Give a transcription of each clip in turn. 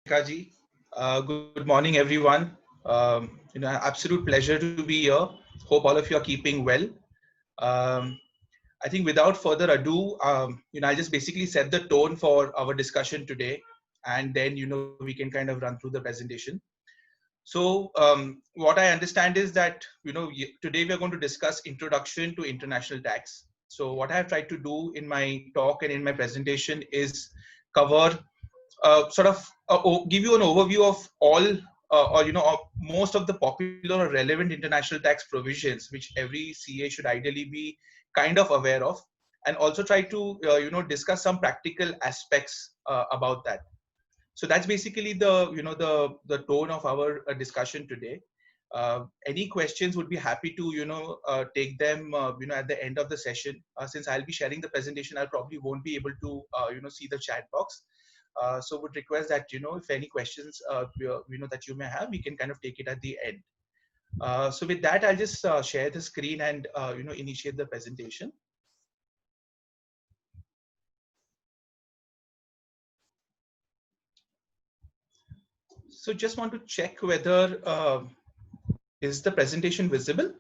Ji. Good morning, everyone. Absolute pleasure to be here. Hope all of you are keeping well. Um, I think without further ado, I'll just basically set the tone for our discussion today, and then we can kind of run through the presentation. So, what I understand is that today we are going to discuss introduction to international tax. So, what I have tried to do in my talk and in my presentation is cover give you an overview of all of most of the popular or relevant international tax provisions which every CA should ideally be kind of aware of, and also try to discuss some practical aspects about that. So that's basically the tone of our discussion today. Any questions, would be happy to take them at the end of the session. Since I'll be sharing the presentation, I probably won't be able to see the chat box. So would request that if any questions that you may have, we can kind of take it at the end. So with that, I'll just share the screen and initiate the presentation. So just want to check whether is the presentation visible?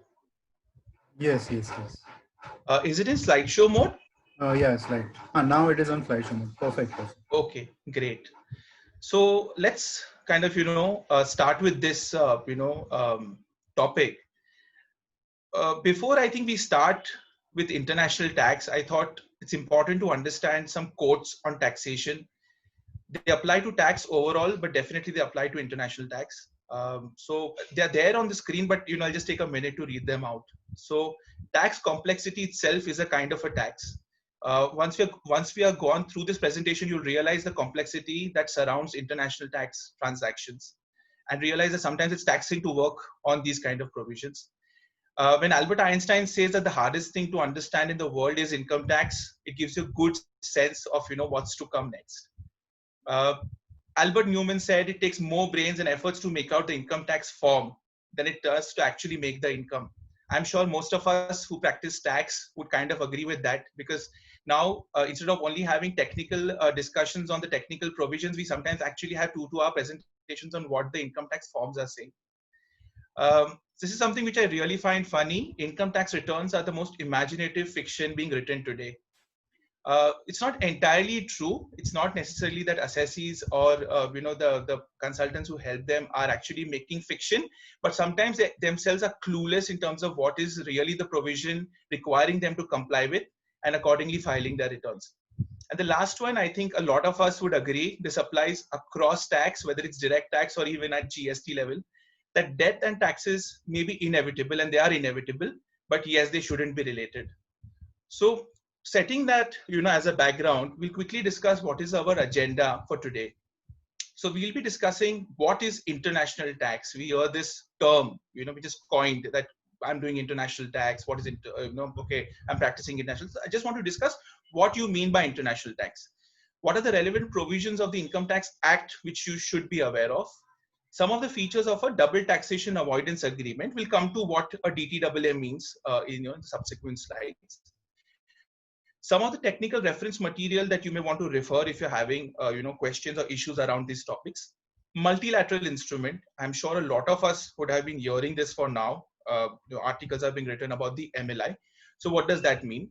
Yes. Is it in slideshow mode? Yeah, slide. Now it is on slideshow mode. Perfect. Okay, great. So let's kind of start with this topic. Before I think we start with international tax, I thought it's important to understand some quotes on taxation. They apply to tax overall, but definitely they apply to international tax. So they're there on the screen, but I'll just take a minute to read them out. So tax complexity itself is a kind of a tax. Once we are gone through this presentation, you'll realize the complexity that surrounds international tax transactions, and realize that sometimes it's taxing to work on these kind of provisions. When Albert Einstein says that the hardest thing to understand in the world is income tax, it gives you a good sense of what's to come next. Uh, Albert Newman said it takes more brains and efforts to make out the income tax form than it does to actually make the income. I'm sure most of us who practice tax would kind of agree with that, because now instead of only having technical discussions on the technical provisions, we sometimes actually have 2 hour presentations on what the income tax forms are saying. This is something which I really find funny. Income tax returns are the most imaginative fiction being written today. It's not entirely true. It's not necessarily that assessees or the consultants who help them are actually making fiction, but sometimes they themselves are clueless in terms of what is really the provision requiring them to comply with, and accordingly filing their returns. And the last one, I think a lot of us would agree, this applies across tax, whether it's direct tax or even at GST level, that death and taxes may be inevitable, and they are inevitable, but yes, they shouldn't be related. So setting that as a background, we'll quickly discuss what is our agenda for today. So we'll be discussing what is international tax. We hear this term which is coined, that I'm doing international tax. What is it? Okay, I'm practicing international. So I just want to discuss what you mean by international tax. What are the relevant provisions of the Income Tax Act which you should be aware of? Some of the features of a double taxation avoidance agreement. Will come to what a DTAA means in the subsequent slides. Some of the technical reference material that you may want to refer if you're having questions or issues around these topics. Multilateral instrument. I'm sure a lot of us would have been hearing this for now. Articles are being written about the MLI. So what does that mean?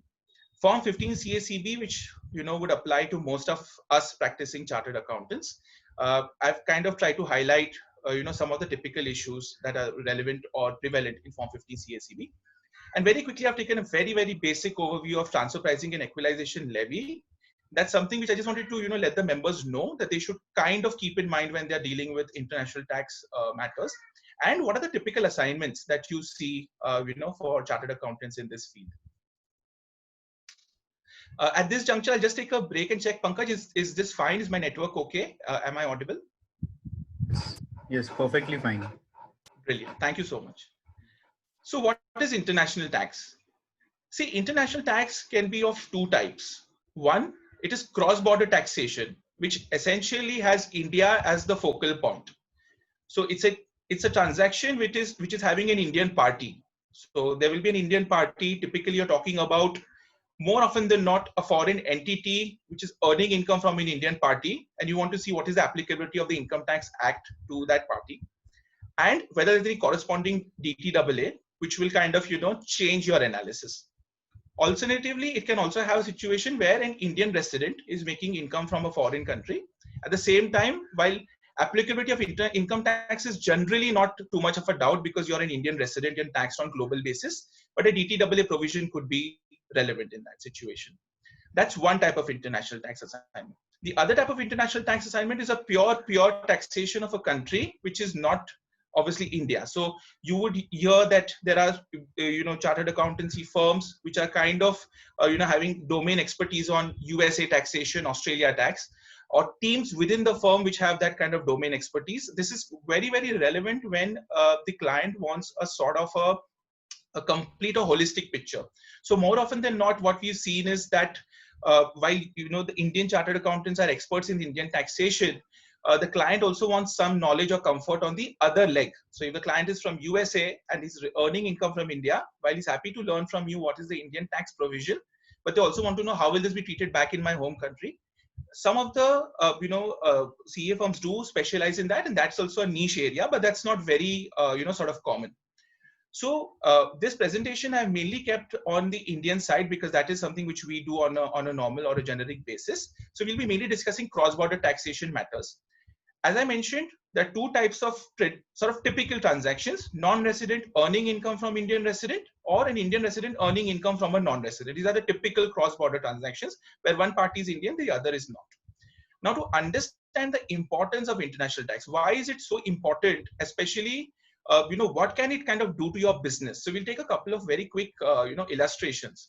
Form 15 CACB, which would apply to most of us practicing chartered accountants. I've kind of tried to highlight some of the typical issues that are relevant or prevalent in Form 15 CACB. And very quickly, I've taken a very basic overview of transfer pricing and equalization levy. That's something which I just wanted to let the members know that they should kind of keep in mind when they're dealing with international tax matters. And what are the typical assignments that you see for chartered accountants in this field. At this juncture, I'll just take a break and check. Pankaj, is this fine? Is my network okay? Am I audible? Yes, perfectly fine. Brilliant. Thank you so much. So what is international tax? See, international tax can be of 2 types. One, it is cross-border taxation, which essentially has India as the focal point. So it's a transaction which is having an Indian party. So there will be an Indian party. Typically, you're talking about more often than not a foreign entity which is earning income from an Indian party, and you want to see what is the applicability of the Income Tax Act to that party, and whether there's any corresponding DTAA, which will kind of, change your analysis. Alternatively, it can also have a situation where an Indian resident is making income from a foreign country. At the same time, while applicability of income tax is generally not too much of a doubt because you're an Indian resident and taxed on global basis, but a DTAA provision could be relevant in that situation. That's one type of international tax assignment. The other type of international tax assignment is a pure taxation of a country which is not obviously India. So you would hear that there are chartered accountancy firms which are kind of having domain expertise on USA taxation, Australia tax, or teams within the firm which have that kind of domain expertise. This is very, very relevant when the client wants a sort of a complete or holistic picture. So more often than not, what we've seen is that while the Indian chartered accountants are experts in Indian taxation, the client also wants some knowledge or comfort on the other leg. So if the client is from USA and is earning income from India, while he's happy to learn from you what is the Indian tax provision, but they also want to know how will this be treated back in my home country. Some of the CA firms do specialize in that, and that's also a niche area, but that's not very sort of common. So this presentation I've mainly kept on the Indian side because that is something which we do on a normal or a generic basis. So we'll be mainly discussing cross-border taxation matters. As I mentioned, there are two types of sort of typical transactions: non-resident earning income from Indian resident, or an Indian resident earning income from a non-resident. These are the typical cross-border transactions where one party is Indian, the other is not. Now, to understand the importance of international tax, why is it so important, especially what can it kind of do to your business? So we'll take a couple of very quick illustrations.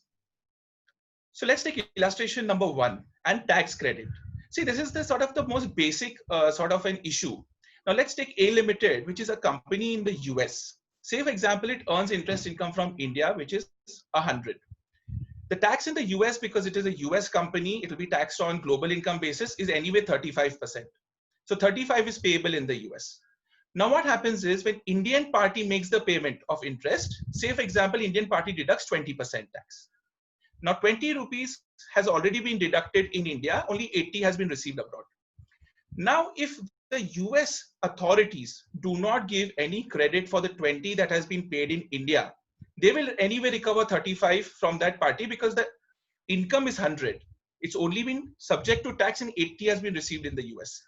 So let's take illustration number 1, and tax credit. See, this is the sort of the most basic sort of an issue. Now let's take A Limited, which is a company in the US. Say, for example, it earns interest income from India, which is 100. The tax in the US, because it is a US company, it will be taxed on global income basis, is anyway 35%. So 35 is payable in the US. Now what happens is when Indian party makes the payment of interest, say for example, Indian party deducts 20% tax. Now 20 rupees has already been deducted in India, only 80 has been received abroad. Now if the US authorities do not give any credit for the 20 that has been paid in India, they will anyway recover 35 from that party because the income is 100. It's only been subject to tax and 80 has been received in the US.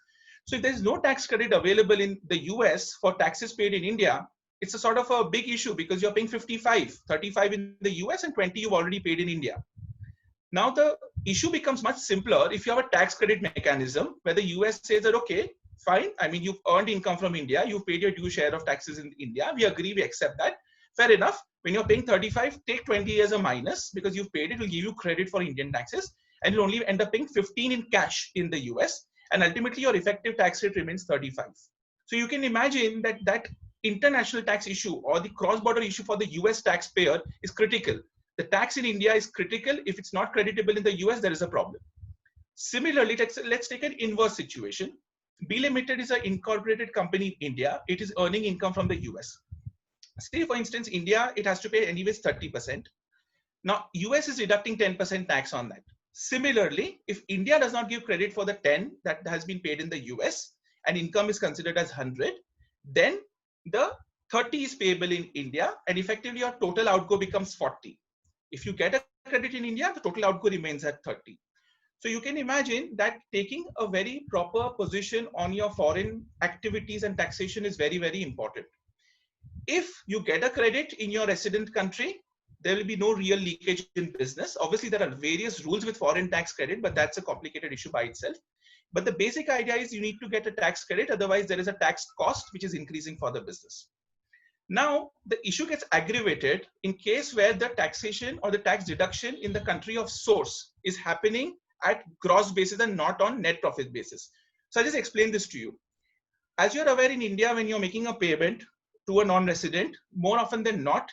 So if there's no tax credit available in the US for taxes paid in India, it's a sort of a big issue because you're paying 55, 35 in the US and 20 you've already paid in India. Now the issue becomes much simpler if you have a tax credit mechanism where the US says that, okay, fine, I mean, you've earned income from India, you've paid your due share of taxes in India, we agree, we accept that. Fair enough. When you're paying 35, take 20 as a minus because you've paid it, will give you credit for Indian taxes, and you'll only end up paying 15 in cash in the US. And ultimately your effective tax rate remains 35. So you can imagine that that international tax issue or the cross-border issue for the US taxpayer is critical. The tax in India is critical. If it's not creditable in the US, there is a problem. Similarly, let's take an inverse situation. B Limited is an incorporated company in India. It is earning income from the US. Say for instance, India, it has to pay anyways 30%. Now US is deducting 10% tax on that. Similarly, if India does not give credit for the 10 that has been paid in the US and income is considered as 100, then the 30 is payable in India and effectively your total outgo becomes 40. If you get a credit in India, the total outgo remains at 30. So you can imagine that taking a very proper position on your foreign activities and taxation is very, very important. If you get a credit in your resident country, there will be no real leakage in business. Obviously, there are various rules with foreign tax credit, but that's a complicated issue by itself. But the basic idea is you need to get a tax credit. Otherwise, there is a tax cost which is increasing for the business. Now, the issue gets aggravated in case where the taxation or the tax deduction in the country of source is happening at gross basis and not on net profit basis. So I'll just explain this to you. As you're aware, in India, when you're making a payment to a non-resident, more often than not,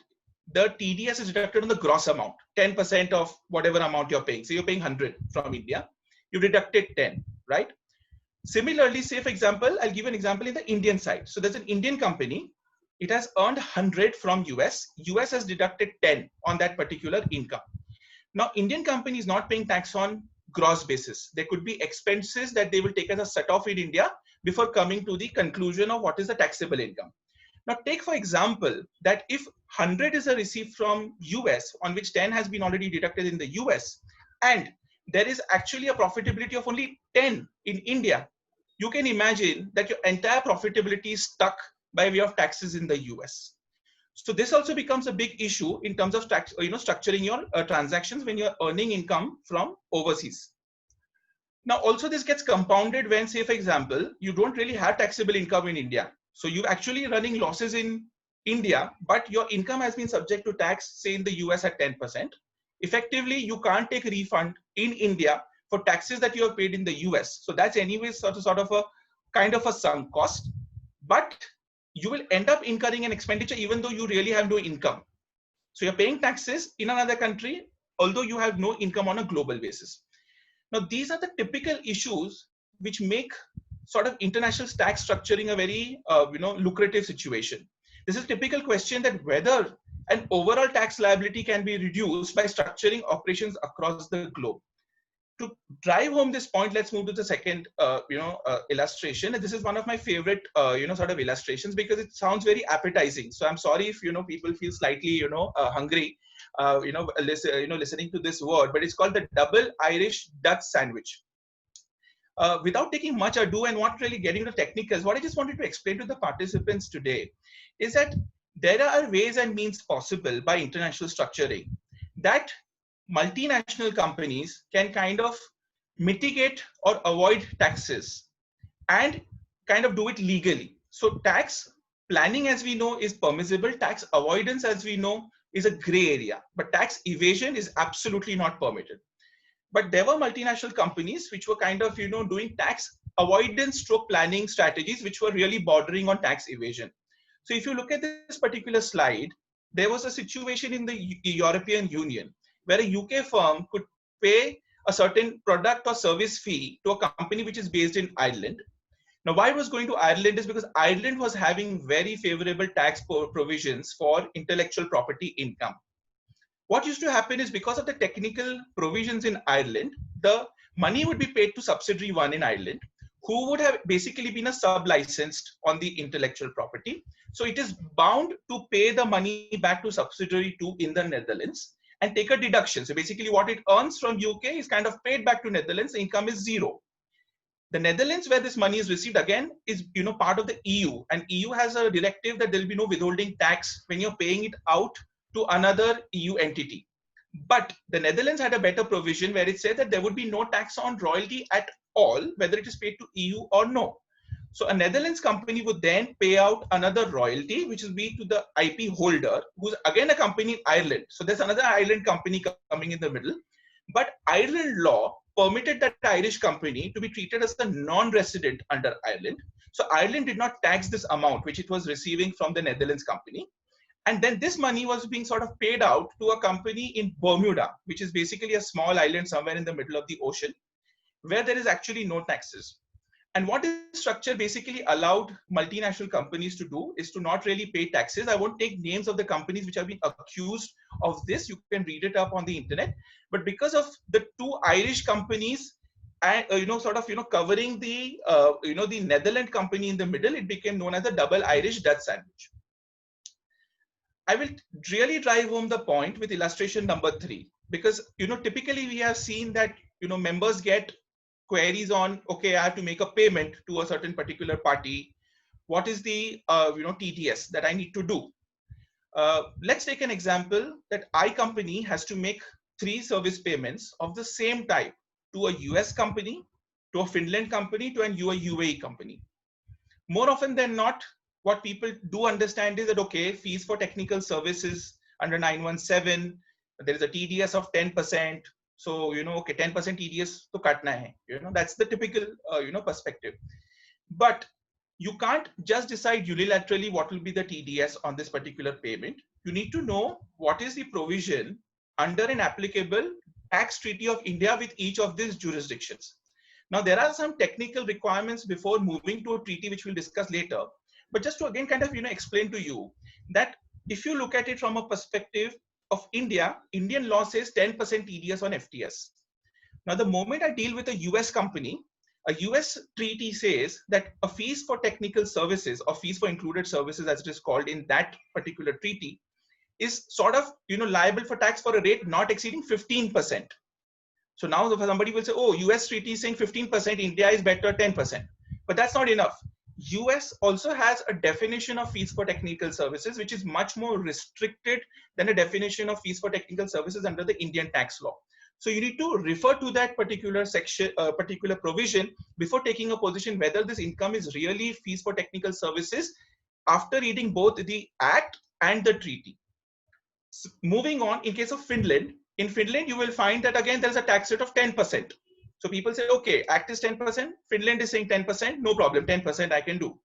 the TDS is deducted on the gross amount, 10% of whatever amount you're paying. So you're paying 100 from India, you deducted 10, right? Similarly, say for example, I'll give an example in the Indian side. So there's an Indian company, it has earned 100 from US, US has deducted 10 on that particular income. Now, Indian companies not paying tax on gross basis. There could be expenses that they will take as a set off in India before coming to the conclusion of what is the taxable income. Now, take for example that if 100 is a receipt from US on which 10 has been already deducted in the US, and there is actually a profitability of only 10 in India, you can imagine that your entire profitability is stuck by way of taxes in the US. So this also becomes a big issue in terms of tax, structuring your transactions when you're earning income from overseas. Now, also this gets compounded when, say, for example, you don't really have taxable income in India. So you're actually running losses in India, but your income has been subject to tax, say, in the US at 10%. Effectively, you can't take a refund in India for taxes that you have paid in the US. So that's anyways sort of a kind of a sunk cost. But you will end up incurring an expenditure even though you really have no income. So you're paying taxes in another country, although you have no income on a global basis. Now, these are the typical issues which make sort of international tax structuring a very lucrative situation. This is a typical question that whether an overall tax liability can be reduced by structuring operations across the globe. To drive home this point, let's move to the second illustration. And this is one of my favorite sort of illustrations because it sounds very appetizing. So I'm sorry if people feel slightly hungry listening to this word, but it's called the double Irish Dutch sandwich. Without taking much ado and not really getting to technicals, what I just wanted to explain to the participants today is that there are ways and means possible by international structuring that multinational companies can kind of mitigate or avoid taxes and kind of do it legally. So tax planning, as we know, is permissible. Tax avoidance, as we know, is a gray area, but tax evasion is absolutely not permitted. But there were multinational companies which were kind of doing tax avoidance stroke planning strategies which were really bordering on tax evasion. So if you look at this particular slide, there was a situation in the European Union where a UK firm could pay a certain product or service fee to a company which is based in Ireland. Now, why it was going to Ireland is because Ireland was having very favorable tax provisions for intellectual property income. What used to happen is because of the technical provisions in Ireland, the money would be paid to subsidiary one in Ireland, who would have basically been a sub-licensed on the intellectual property. So it is bound to pay the money back to subsidiary two in the Netherlands and take a deduction. So basically what it earns from UK is kind of paid back to Netherlands. The income is zero. The Netherlands, where this money is received, again, is part of the EU, and EU has a directive that there will be no withholding tax when you're paying it out to another EU entity. But the Netherlands had a better provision where it said that there would be no tax on royalty at all, whether it is paid to EU or no. So a Netherlands company would then pay out another royalty, which will be to the IP holder, who's again a company in Ireland. So there's another Ireland company coming in the middle. But Ireland law permitted that Irish company to be treated as a non-resident under Ireland. So Ireland did not tax this amount, which it was receiving from the Netherlands company. And then this money was being sort of paid out to a company in Bermuda, which is basically a small island somewhere in the middle of the ocean, where there is actually no taxes. And what this structure basically allowed multinational companies to do is to not really pay taxes. I won't take names of the companies which have been accused of this. You can read it up on the internet. But because of the two Irish companies and covering the the Netherlands company in the middle, it became known as the double Irish Dutch sandwich. I will really drive home the point with illustration number 3, because typically we have seen that members get queries on, okay, I have to make a payment to a certain particular party. What is the TDS that I need to do? Let's take an example that I company has to make 3 service payments of the same type to a US company, to a Finland company, to a UAE company. More often than not, what people do understand is that, okay, fees for technical services under 917, there is a TDS of 10%. So, okay, 10% TDS to katna hai. That's the typical, perspective. But you can't just decide unilaterally what will be the TDS on this particular payment. You need to know what is the provision under an applicable tax treaty of India with each of these jurisdictions. Now, there are some technical requirements before moving to a treaty, which we'll discuss later. But just to again kind of explain to you that if you look at it from a perspective of India, Indian law says 10% TDS on FTS. Now, the moment I deal with a US company, a US treaty says that a fees for technical services or fees for included services, as it is called in that particular treaty, is sort of liable for tax for a rate not exceeding 15%. So now somebody will say, oh, US treaty is saying 15%, India is better 10%. But that's not enough. US also has a definition of fees for technical services, which is much more restricted than a definition of fees for technical services under the Indian tax law. So you need to refer to that particular section, particular provision before taking a position whether this income is really fees for technical services after reading both the Act and the treaty. So moving on, in case of Finland, in Finland, you will find that again, there's a tax rate of 10%. So people say, okay, Act is 10%, Finland is saying 10%, no problem, 10% I can do.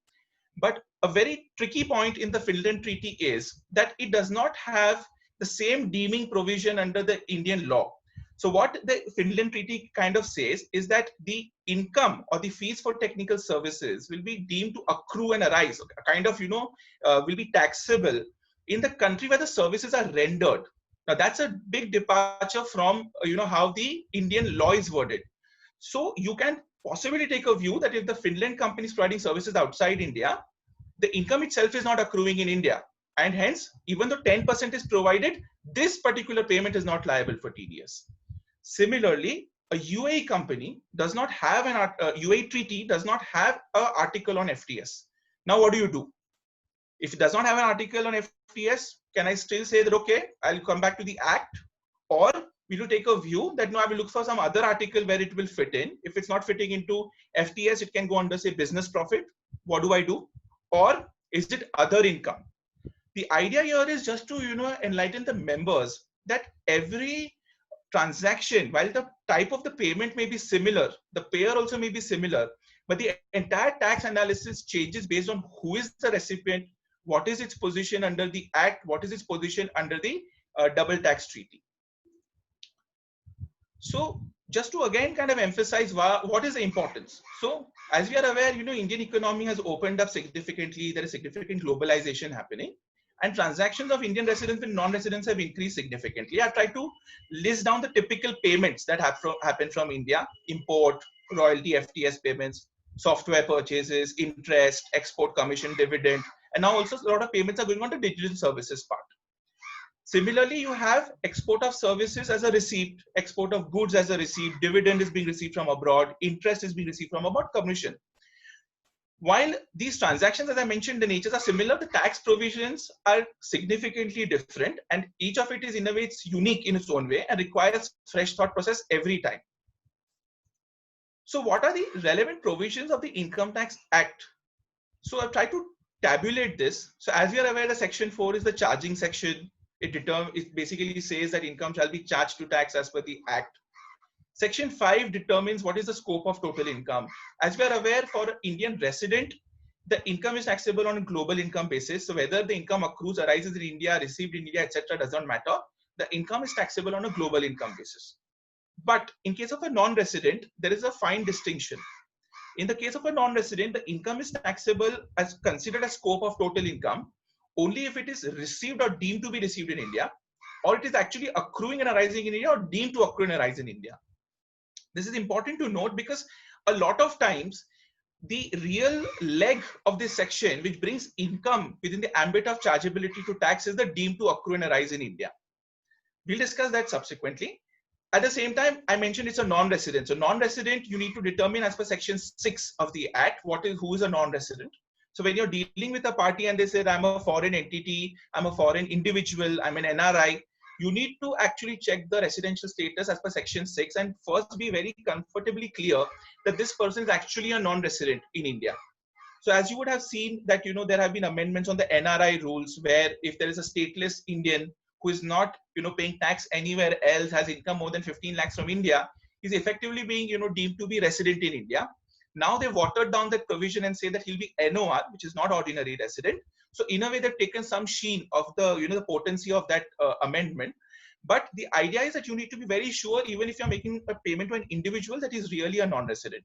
But a very tricky point in the Finland treaty is that it does not have the same deeming provision under the Indian law. So what the Finland treaty kind of says is that the income or the fees for technical services will be deemed to accrue and arise, kind of, will be taxable in the country where the services are rendered. Now that's a big departure from, how the Indian law is worded. So you can possibly take a view that if the Finland company is providing services outside India, the income itself is not accruing in India. And hence, even though 10% is provided, this particular payment is not liable for TDS. Similarly, a UAE company does not have UAE treaty does not have an article on FTS. Now, what do? If it does not have an article on FTS, can I still say that, okay, I'll come back to the Act? Or will you take a view that, no, I will look for some other article where it will fit in. If it's not fitting into FTS, it can go under, say, business profit. What do I do? Or is it other income? The idea here is just to, enlighten the members that every transaction, while the type of the payment may be similar, the payer also may be similar, but the entire tax analysis changes based on who is the recipient, what is its position under the Act, what is its position under the double tax treaty. So just to again kind of emphasize what is the importance. So as we are aware, Indian economy has opened up significantly. There is significant globalization happening, and transactions of Indian residents and non-residents have increased significantly. I tried to list down the typical payments that happen from India: import, royalty, FTS payments, software purchases, interest, export commission, dividend, and now also a lot of payments are going on to digital services part. Similarly, you have export of services as a receipt, export of goods as a receipt, dividend is being received from abroad, interest is being received from abroad, commission. While these transactions, as I mentioned, the natures are similar, the tax provisions are significantly different, and each of it is in a way it's unique in its own way and requires fresh thought process every time. So what are the relevant provisions of the Income Tax Act? So I've tried to tabulate this. So as we are aware, the section 4 is the charging section. It basically says that income shall be charged to tax as per the Act. Section 5 determines what is the scope of total income. As we are aware, for an Indian resident, the income is taxable on a global income basis. So whether the income accrues, arises in India, received in India, etc., does not matter. The income is taxable on a global income basis. But in case of a non-resident, there is a fine distinction. In the case of a non-resident, the income is taxable as considered as scope of total income only if it is received or deemed to be received in India, or it is actually accruing and arising in India or deemed to accrue and arise in India. This is important to note because a lot of times the real leg of this section, which brings income within the ambit of chargeability to tax, is the deemed to accrue and arise in India. We'll discuss that subsequently. At the same time, I mentioned it's a non-resident. So non-resident, you need to determine as per section 6 of the Act, who is a non-resident. So when you're dealing with a party and they say, I'm a foreign entity, I'm a foreign individual, I'm an NRI, you need to actually check the residential status as per section 6 and first be very comfortably clear that this person is actually a non-resident in India. So as you would have seen that, there have been amendments on the NRI rules where if there is a stateless Indian who is not, paying tax anywhere else, has income more than 15 lakhs from India, is effectively being, deemed to be resident in India. Now they've watered down that provision and say that he'll be NOR, which is not ordinary resident. So in a way, they've taken some sheen of the, the potency of that amendment. But the idea is that you need to be very sure, even if you're making a payment to an individual, that is really a non-resident.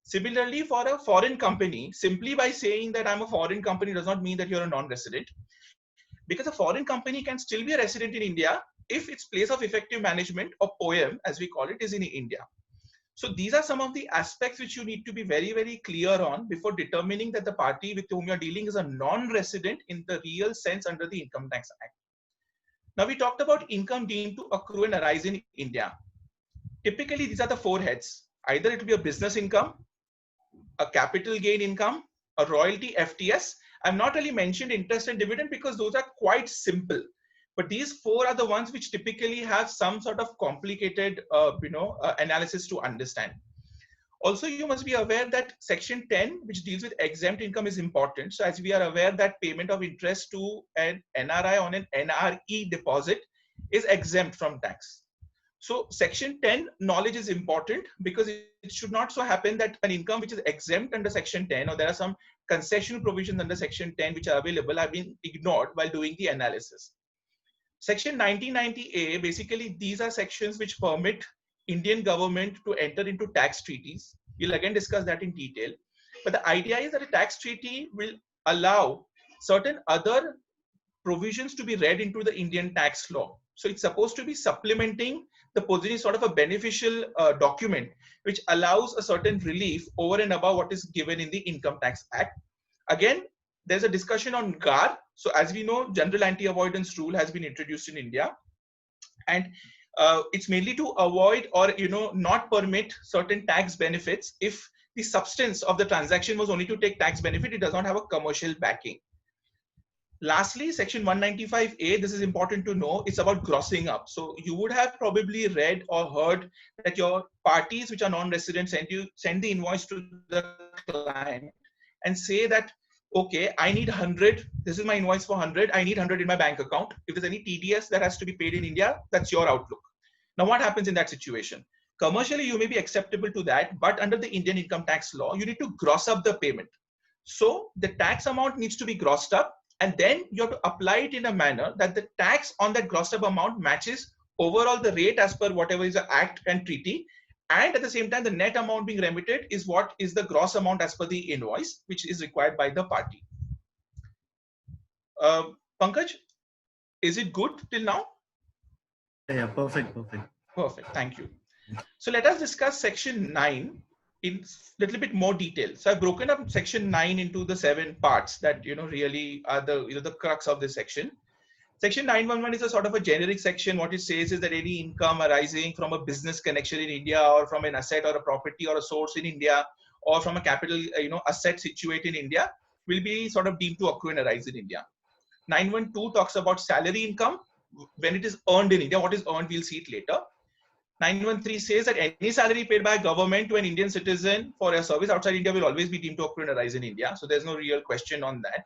Similarly, for a foreign company, simply by saying that I'm a foreign company does not mean that you're a non-resident. Because a foreign company can still be a resident in India if its place of effective management, or POEM as we call it, is in India. So these are some of the aspects which you need to be very, very clear on before determining that the party with whom you're dealing is a non-resident in the real sense under the Income Tax Act. Now we talked about income deemed to accrue and arise in India. Typically, these are the four heads. Either it will be a business income, a capital gain income, a royalty, FTS. I've not really mentioned interest and dividend because those are quite simple. But these four are the ones which typically have some sort of complicated analysis to understand. Also, you must be aware that Section 10, which deals with exempt income, is important. So as we are aware that payment of interest to an NRI on an NRE deposit is exempt from tax. So Section 10 knowledge is important because it should not so happen that an income which is exempt under Section 10, or there are some concessional provisions under Section 10 which are available, have been ignored while doing the analysis. Section 1990A, basically these are sections which permit Indian government to enter into tax treaties. We'll again discuss that in detail. But the idea is that a tax treaty will allow certain other provisions to be read into the Indian tax law. So it's supposed to be supplementing the position, sort of a beneficial document which allows a certain relief over and above what is given in the Income Tax Act. Again, there's a discussion on GAR. So as we know, general anti-avoidance rule has been introduced in India, and it's mainly to avoid or not permit certain tax benefits if the substance of the transaction was only to take tax benefit. It does not have a commercial backing. Lastly, Section 195A, this is important to know, it's about grossing up. So you would have probably read or heard that your parties which are non-resident send the invoice to the client and say that, okay, I need 100. This is my invoice for 100. I need 100 in my bank account. If there's any TDS that has to be paid in India, that's your outlook. Now, what happens in that situation? Commercially, you may be acceptable to that, but under the Indian income tax law, you need to gross up the payment. So the tax amount needs to be grossed up, and then you have to apply it in a manner that the tax on that grossed up amount matches overall the rate as per whatever is the act and treaty. And at the same time, the net amount being remitted is what is the gross amount as per the invoice, which is required by the party. Pankaj, is it good till now? Yeah, perfect. Perfect, thank you. So let us discuss Section 9 in little bit more detail. So I've broken up Section 9 into the 7 parts that really are the crux of this section. Section 911 is a sort of a generic section. What it says is that any income arising from a business connection in India, or from an asset or a property or a source in India, or from a capital asset situated in India, will be sort of deemed to accrue and arise in India. 912 talks about salary income when it is earned in India. What is earned, we'll see it later. 913 says that any salary paid by government to an Indian citizen for a service outside India will always be deemed to accrue and arise in India. So there's no real question on that.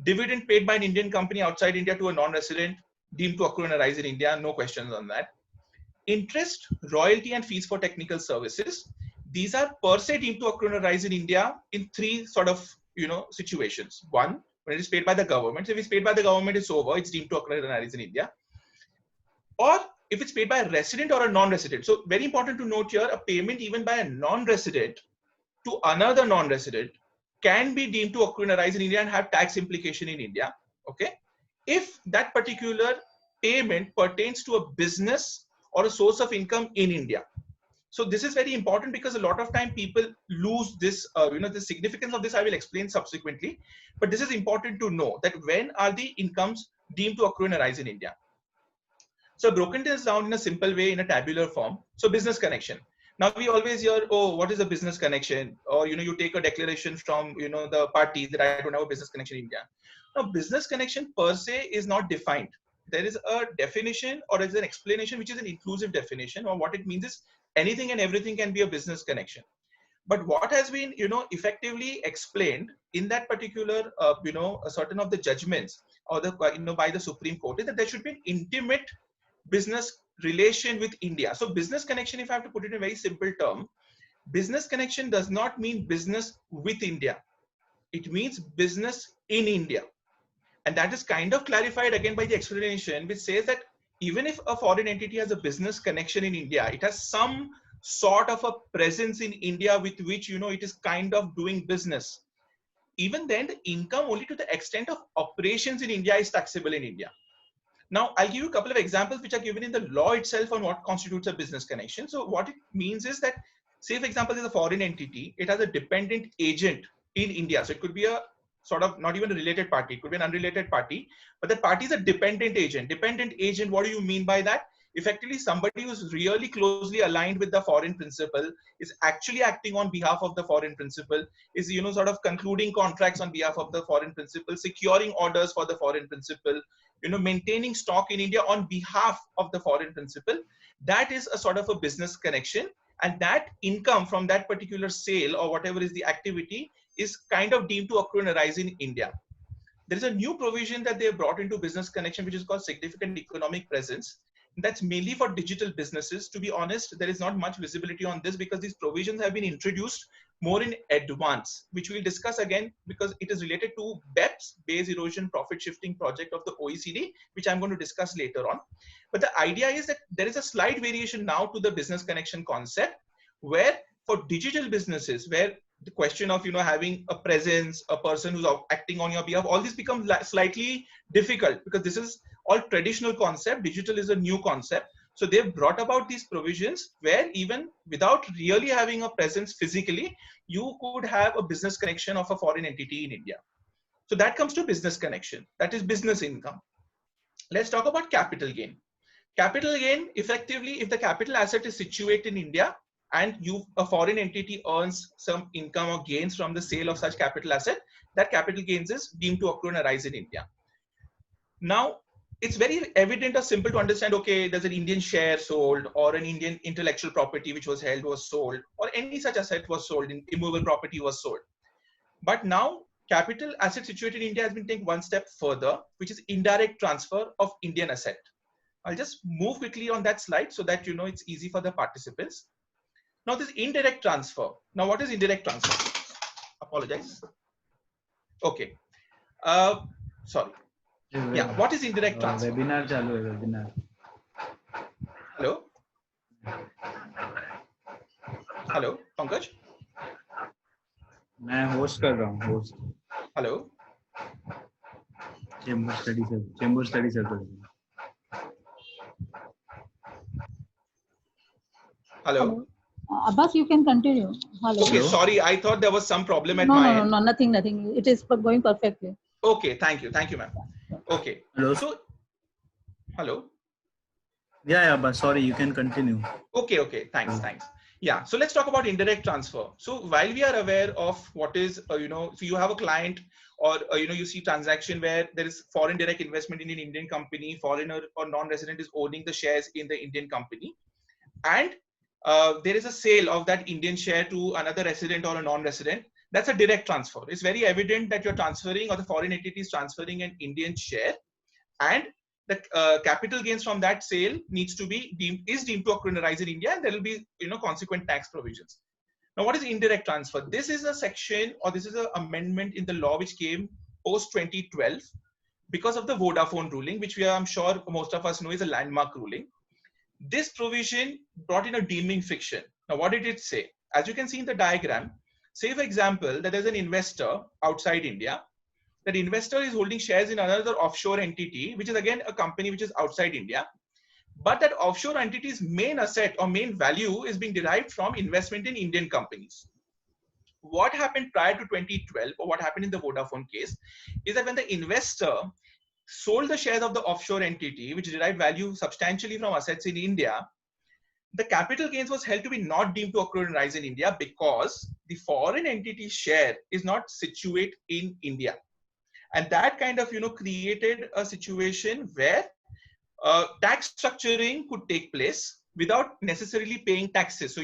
Dividend paid by an Indian company outside India to a non-resident deemed to accrue and arise in India. No questions on that. Interest, royalty, and fees for technical services. These are per se deemed to accrue and arise in India in 3 sort of situations. One, when it is paid by the government. So if it's paid by the government, it's over. It's deemed to accrue and arise in India. Or if it's paid by a resident or a non-resident. So very important to note here, a payment even by a non-resident to another non-resident can be deemed to accrue and arise in India and have tax implication in India. Okay, if that particular payment pertains to a business or a source of income in India. So this is very important because a lot of time people lose this, the significance of this I will explain subsequently. But this is important to know that when are the incomes deemed to accrue and arise in India. So I've broken this down in a simple way in a tabular form. So business connection. Now we always hear, oh, what is a business connection? Or, you take a declaration from, the party that I don't have a business connection in India. Now, business connection per se is not defined. There is a definition or is an explanation, which is an inclusive definition, or what it means is anything and everything can be a business connection. But what has been, effectively explained in that particular, a certain of the judgments or the, by the Supreme Court is that there should be an intimate business relation with India. So business connection, if I have to put it in a very simple term, business connection does not mean business with India. It means business in India. And that is kind of clarified again by the explanation, which says that even if a foreign entity has a business connection in India, it has some sort of a presence in India with which, it is kind of doing business. Even then, the income only to the extent of operations in India is taxable in India. Now, I'll give you a couple of examples which are given in the law itself on what constitutes a business connection. So what it means is that, say for example, there's a foreign entity, it has a dependent agent in India. So it could be a sort of not even a related party, it could be an unrelated party, but that party is a dependent agent. Dependent agent, what do you mean by that? Effectively, somebody who's really closely aligned with the foreign principal, is actually acting on behalf of the foreign principal, is, you know, sort of concluding contracts on behalf of the foreign principal, securing orders for the foreign principal, you know, maintaining stock in India on behalf of the foreign principal. That is a sort of a business connection, and that income from that particular sale or whatever is the activity is kind of deemed to accrue and arise in India. There is a new provision that they have brought into business connection, which is called significant economic presence. That's mainly for digital businesses. To be honest, there is not much visibility on this because these provisions have been introduced more in advance, which we'll discuss again because it is related to BEPS, Base Erosion Profit Shifting Project of the OECD, which I'm going to discuss later on. But the idea is that there is a slight variation now to the business connection concept, where for digital businesses, where the question of, you know, having a presence, a person who's acting on your behalf, all this becomes slightly difficult because this is all traditional concept. Digital is a new concept. So they've brought about these provisions where even without really having a presence physically, you could have a business connection of a foreign entity in India. So that comes to business connection. That is business income. Let's talk about capital gain. Capital gain, effectively, if the capital asset is situated in India and a foreign entity earns some income or gains from the sale of such capital asset, that capital gains is deemed to accrue and arise in India. Now, it's very evident or simple to understand, okay, there's an Indian share sold or an Indian intellectual property which was held was sold, or any such asset was sold, immovable property was sold. But now capital asset situated in India has been taken one step further, which is indirect transfer of Indian asset. I'll just move quickly on that slide so that, you know, it's easy for the participants. Now this indirect transfer. Now what is indirect transfer? Apologize. Okay. Sorry. Yeah, what is indirect transfer? Webinar चालू है, webinar. Hello? Hello, Pankaj? मैं host कर रहा हूँ, host. Hello? Chamber study चल रहा है. Hello? Abbas, you can continue. Hello. Okay, sorry, I thought there was some problem at No, my no, end. no, nothing. It is going perfectly. Okay, thank you, ma'am. Okay. Hello. So, hello. Yeah, but sorry, you can continue. Okay, thanks. Yeah, so let's talk about indirect transfer. So while we are aware of what is, you know, so you have a client or, you know, you see transaction where there is foreign direct investment in an Indian company, foreigner or non-resident is owning the shares in the Indian company, and there is a sale of that Indian share to another resident or a non-resident. That's a direct transfer. It's very evident that you're transferring, or the foreign entity is transferring, an Indian share, and the capital gains from that sale needs to be deemed to accrue and arise in India, and there will be, you know, consequent tax provisions. Now, what is indirect transfer? This is a section, or this is an amendment in the law which came post 2012 because of the Vodafone ruling, which I'm sure most of us know is a landmark ruling. This provision brought in a deeming fiction. Now, what did it say? As you can see in the diagram, say for example that there's an investor outside India. That investor is holding shares in another offshore entity, which is again a company which is outside India. But that offshore entity's main asset or main value is being derived from investment in Indian companies. What happened prior to 2012, or what happened in the Vodafone case, is that when the investor sold the shares of the offshore entity, which derived value substantially from assets in India, the capital gains was held to be not deemed to accrue and rise in India because the foreign entity share is not situate in India. And that kind of, you know, created a situation where tax structuring could take place without necessarily paying taxes. So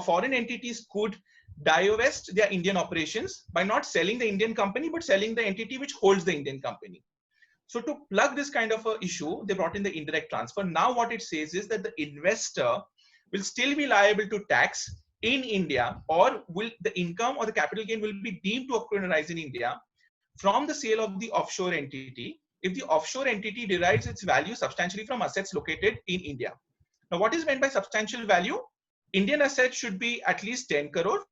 foreign entities could divest their Indian operations by not selling the Indian company, but selling the entity which holds the Indian company. So to plug this kind of a issue, they brought in the indirect transfer. Now what it says is that the investor will still be liable to tax in India, or will the income or the capital gain will be deemed to accrue and rise in India from the sale of the offshore entity if the offshore entity derives its value substantially from assets located in India. Now, what is meant by substantial value? Indian assets should be at least 10 crore,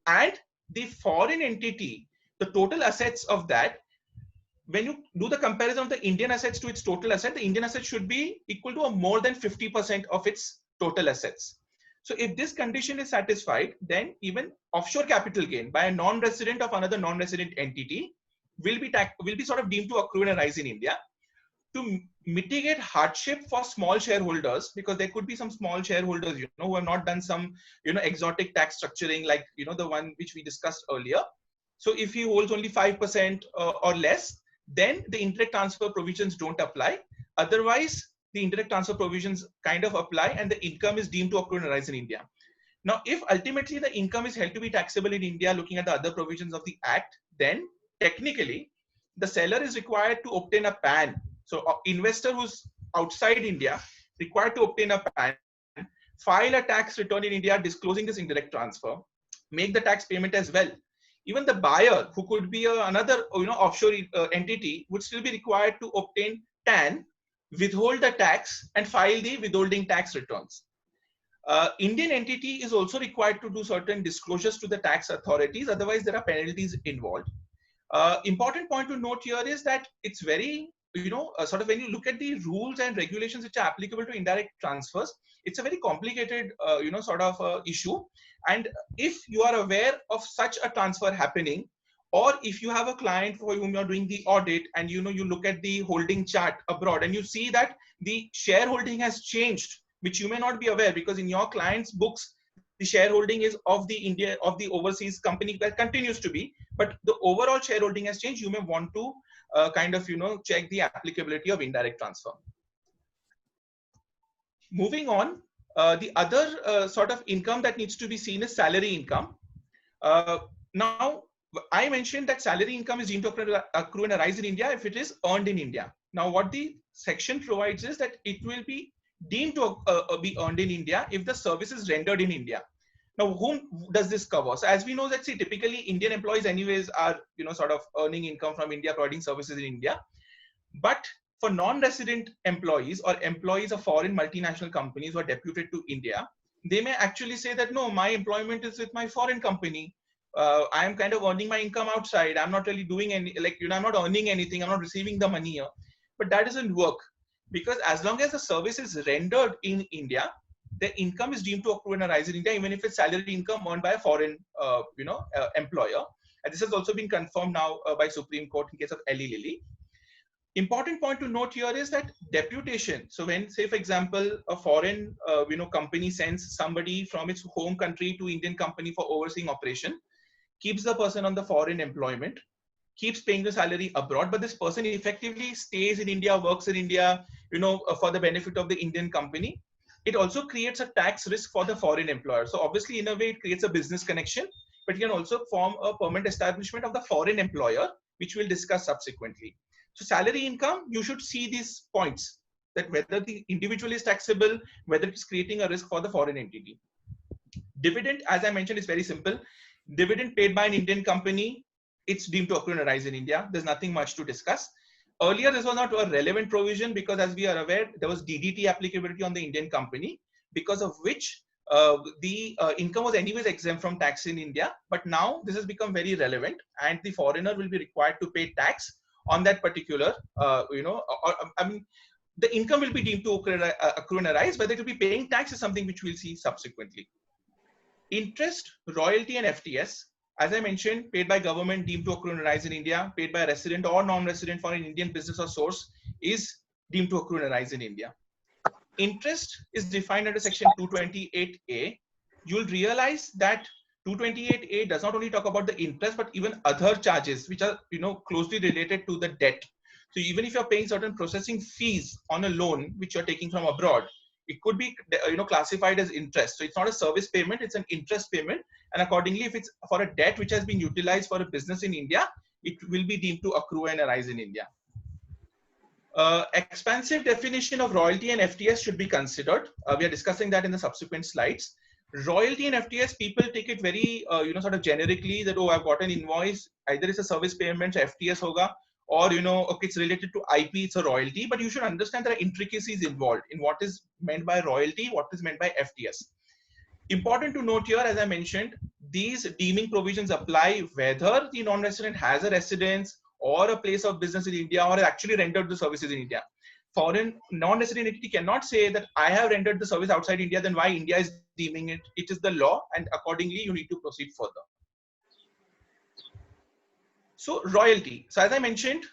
and the foreign entity, the total assets of that when you do the comparison of the Indian assets to its total asset, the Indian asset should be equal to a more than 50% of its total assets. So if this condition is satisfied, then even offshore capital gain by a non-resident of another non-resident entity will be sort of deemed to accrue and arise in India. To mitigate hardship for small shareholders, because there could be some small shareholders, who have not done some, exotic tax structuring, like, the one which we discussed earlier. So if he holds only 5% or less, then the indirect transfer provisions don't apply. Otherwise, the indirect transfer provisions kind of apply and the income is deemed to accrue and arise in India. Now, if ultimately the income is held to be taxable in India, looking at the other provisions of the Act, then technically the seller is required to obtain a PAN. So investor who's outside India required to obtain a PAN, file a tax return in India disclosing this indirect transfer, make the tax payment as well. Even the buyer, who could be another offshore entity, would still be required to obtain TAN, withhold the tax, and file the withholding tax returns. Indian entity is also required to do certain disclosures to the tax authorities. Otherwise, there are penalties involved. Important point to note here is that it's very, sort of when you look at the rules and regulations which are applicable to indirect transfers, it's a very complicated, issue. And if you are aware of such a transfer happening, or if you have a client for whom you're doing the audit and you look at the holding chart abroad and you see that the shareholding has changed, which you may not be aware, because in your client's books, the shareholding is of the overseas company that continues to be, but the overall shareholding has changed. You may want to check the applicability of indirect transfer. Moving on, the other sort of income that needs to be seen is salary income. Now, I mentioned that salary income is deemed to accrue and arise in India if it is earned in India. Now, what the section provides is that it will be deemed to be earned in India if the service is rendered in India. Now, whom does this cover? So as we know that, typically Indian employees anyways are, sort of earning income from India, providing services in India. But for non-resident employees or employees of foreign multinational companies who are deputed to India, they may actually say that, no, my employment is with my foreign company. I am kind of earning my income outside. I'm not really doing any, I'm not earning anything. I'm not receiving the money here. But that doesn't work, because as long as the service is rendered in India, the income is deemed to accrue and arise in India, even if it's salary income earned by a foreign, employer. And this has also been confirmed now by Supreme Court in case of Eli Lilly. Important point to note here is that deputation. So when, say, for example, a foreign, company sends somebody from its home country to Indian company for overseeing operation, keeps the person on the foreign employment, keeps paying the salary abroad, but this person effectively stays in India, works in India, for the benefit of the Indian company. It also creates a tax risk for the foreign employer. So obviously, in a way, it creates a business connection, but it can also form a permanent establishment of the foreign employer, which we'll discuss subsequently. So salary income, you should see these points, that whether the individual is taxable, whether it's creating a risk for the foreign entity. Dividend, as I mentioned, is very simple. Dividend paid by an Indian company, it's deemed to accrue and arise in India. There's nothing much to discuss. Earlier, this was not a relevant provision because, as we are aware, there was DDT applicability on the Indian company, because of which the income was anyways exempt from tax in India. But now this has become very relevant, and the foreigner will be required to pay tax on that particular, the income will be deemed to accrue and arise. Whether it will be paying tax is something which we'll see subsequently. Interest, royalty, and FTS, as I mentioned, paid by government, deemed to accrue and arise in India, paid by a resident or non-resident for an Indian business or source, is deemed to accrue and arise in India. Interest is defined under section 228A. You'll realize that 228A does not only talk about the interest, but even other charges which are closely related to the debt. So even if you're paying certain processing fees on a loan which you're taking from abroad, it could be classified as interest. So it's not a service payment, it's an interest payment. And accordingly, if it's for a debt which has been utilized for a business in India, it will be deemed to accrue and arise in India. Expansive definition of royalty and FTS should be considered. We are discussing that in the subsequent slides. Royalty and FTS, people take it very, sort of generically that, oh, I've got an invoice, either it's a service payment, so FTS hoga, or, okay, it's related to IP, it's a royalty. But you should understand there are intricacies involved in what is meant by royalty, what is meant by FTS. Important to note here, as I mentioned, these deeming provisions apply whether the non-resident has a residence or a place of business in India or has actually rendered the services in India. Foreign non-resident entity cannot say that I have rendered the service outside India, then why India is deeming it? It is the law, and accordingly you need to proceed further. So royalty. So as I mentioned,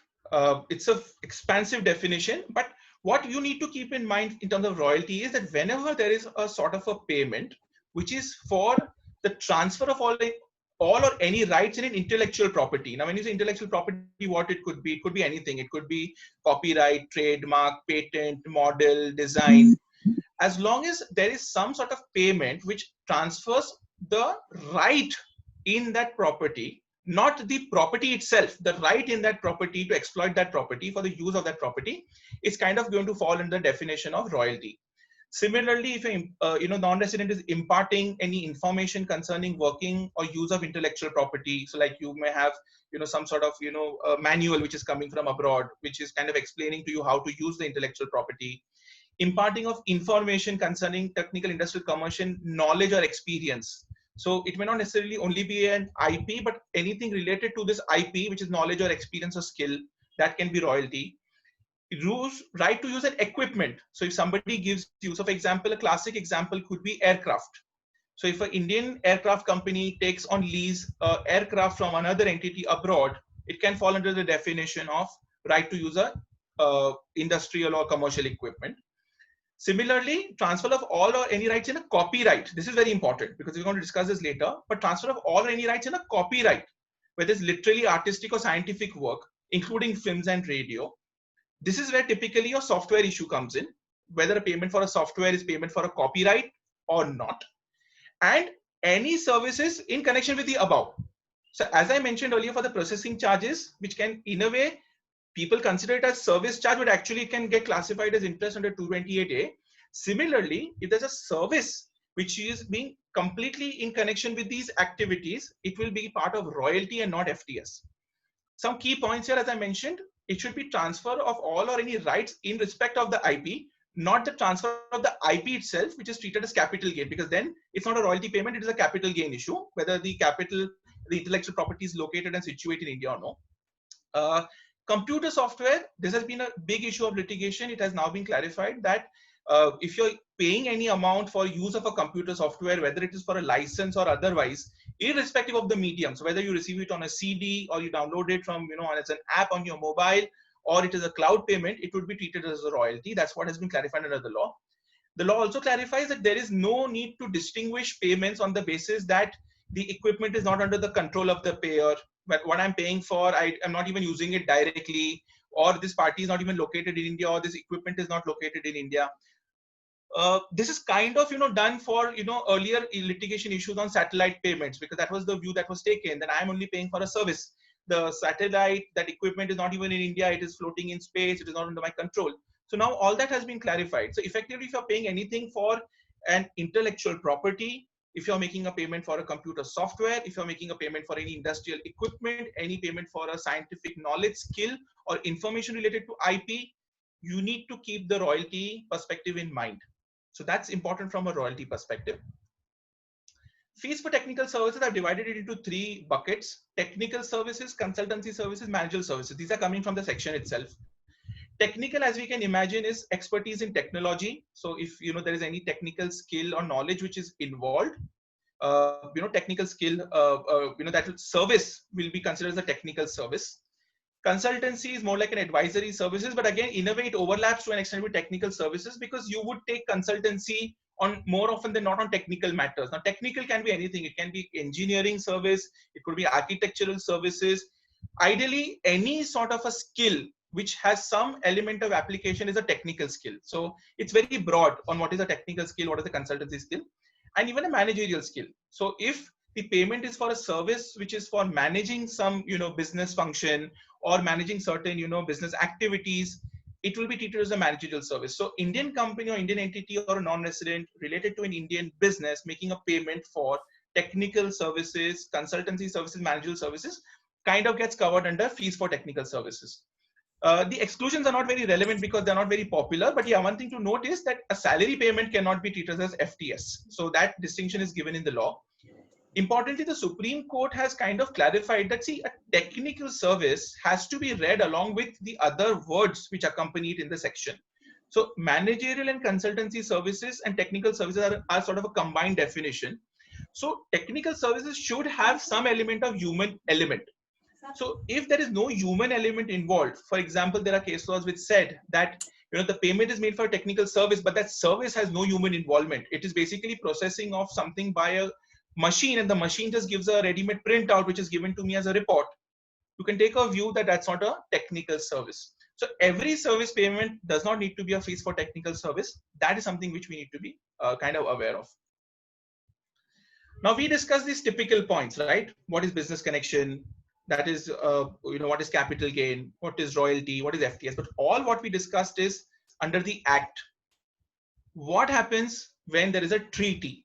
it's an expansive definition, but what you need to keep in mind in terms of royalty is that whenever there is a sort of a payment, which is for the transfer of all or any rights in an intellectual property. Now, when you say intellectual property, what it could be anything. It could be copyright, trademark, patent, model, design. As long as there is some sort of payment which transfers the right in that property, not the property itself, the right in that property to exploit that property for the use of that property, is kind of going to fall under the definition of royalty. Similarly, if a non-resident is imparting any information concerning working or use of intellectual property, so like you may have some sort of manual which is coming from abroad, which is kind of explaining to you how to use the intellectual property, imparting of information concerning technical, industrial, commercial knowledge or experience. So it may not necessarily only be an IP, but anything related to this IP, which is knowledge or experience or skill, that can be royalty. Right to use an equipment. So if somebody gives you, so for example, a classic example could be aircraft. So if an Indian aircraft company takes on lease aircraft from another entity abroad, it can fall under the definition of right to use a industrial or commercial equipment. Similarly, transfer of all or any rights in a copyright. This is very important because we're going to discuss this later. But transfer of all or any rights in a copyright, whether it's literally artistic or scientific work, including films and radio. This is where typically your software issue comes in, whether a payment for a software is payment for a copyright or not, and any services in connection with the above. So as I mentioned earlier, for the processing charges, which can in a way people consider it as service charge, but actually it can get classified as interest under 228A. Similarly, if there's a service which is being completely in connection with these activities, it will be part of royalty and not FTS. Some key points here, as I mentioned, it should be transfer of all or any rights in respect of the IP, not the transfer of the IP itself, which is treated as capital gain, because then it's not a royalty payment, it is a capital gain issue, whether the intellectual property is located and situated in India or no. Computer software, this has been a big issue of litigation. It has now been clarified that if you're paying any amount for use of a computer software, whether it is for a license or otherwise, irrespective of the medium, so whether you receive it on a CD or you download it from, as an app on your mobile, or it is a cloud payment, it would be treated as a royalty. That's what has been clarified under the law. The law also clarifies that there is no need to distinguish payments on the basis that the equipment is not under the control of the payer, but what I'm paying for, I'm not even using it directly, or this party is not even located in India, or this equipment is not located in India. This is kind of done for earlier litigation issues on satellite payments, because that was the view that was taken, that I'm only paying for a service. The satellite, that equipment is not even in India, it is floating in space, it is not under my control. So now all that has been clarified. So effectively, if you're paying anything for an intellectual property, if you're making a payment for a computer software, if you're making a payment for any industrial equipment, any payment for a scientific knowledge, skill, or information related to IP, you need to keep the royalty perspective in mind. So that's important from a royalty perspective. Fees for technical services, I've divided it into 3 buckets: technical services, consultancy services, managerial services. These are coming from the section itself. Technical, as we can imagine, is expertise in technology. So if there is any technical skill or knowledge which is involved, technical skill, that service will be considered as a technical service. Consultancy is more like an advisory services, but again, in a way, it overlaps to an extent with technical services, because you would take consultancy on more often than not on technical matters. Now, technical can be anything. It can be engineering service. It could be architectural services. Ideally, any sort of a skill which has some element of application is a technical skill. So it's very broad on what is a technical skill, what is a consultancy skill, and even a managerial skill. So if the payment is for a service which is for managing some business function or managing certain business activities, it will be treated as a managerial service. So Indian company or Indian entity or a non-resident related to an Indian business making a payment for technical services, consultancy services, managerial services kind of gets covered under fees for technical services. The exclusions are not very relevant because they're not very popular, but yeah, one thing to note is that a salary payment cannot be treated as FTS. So that distinction is given in the law. Importantly, the Supreme Court has kind of clarified that, see, a technical service has to be read along with the other words which accompany it in the section. So managerial and consultancy services and technical services are sort of a combined definition. So technical services should have some element of human element. So if there is no human element involved, for example, there are case laws which said that the payment is made for a technical service, but that service has no human involvement. It is basically processing of something by a machine, and the machine just gives a ready-made printout which is given to me as a report. You can take a view that that's not a technical service. So every service payment does not need to be a fees for technical service. That is something which we need to be kind of aware of. Now we discuss these typical points, right? What is business connection? That is, what is capital gain? What is royalty? What is FTS? But all what we discussed is under the Act. What happens when there is a treaty?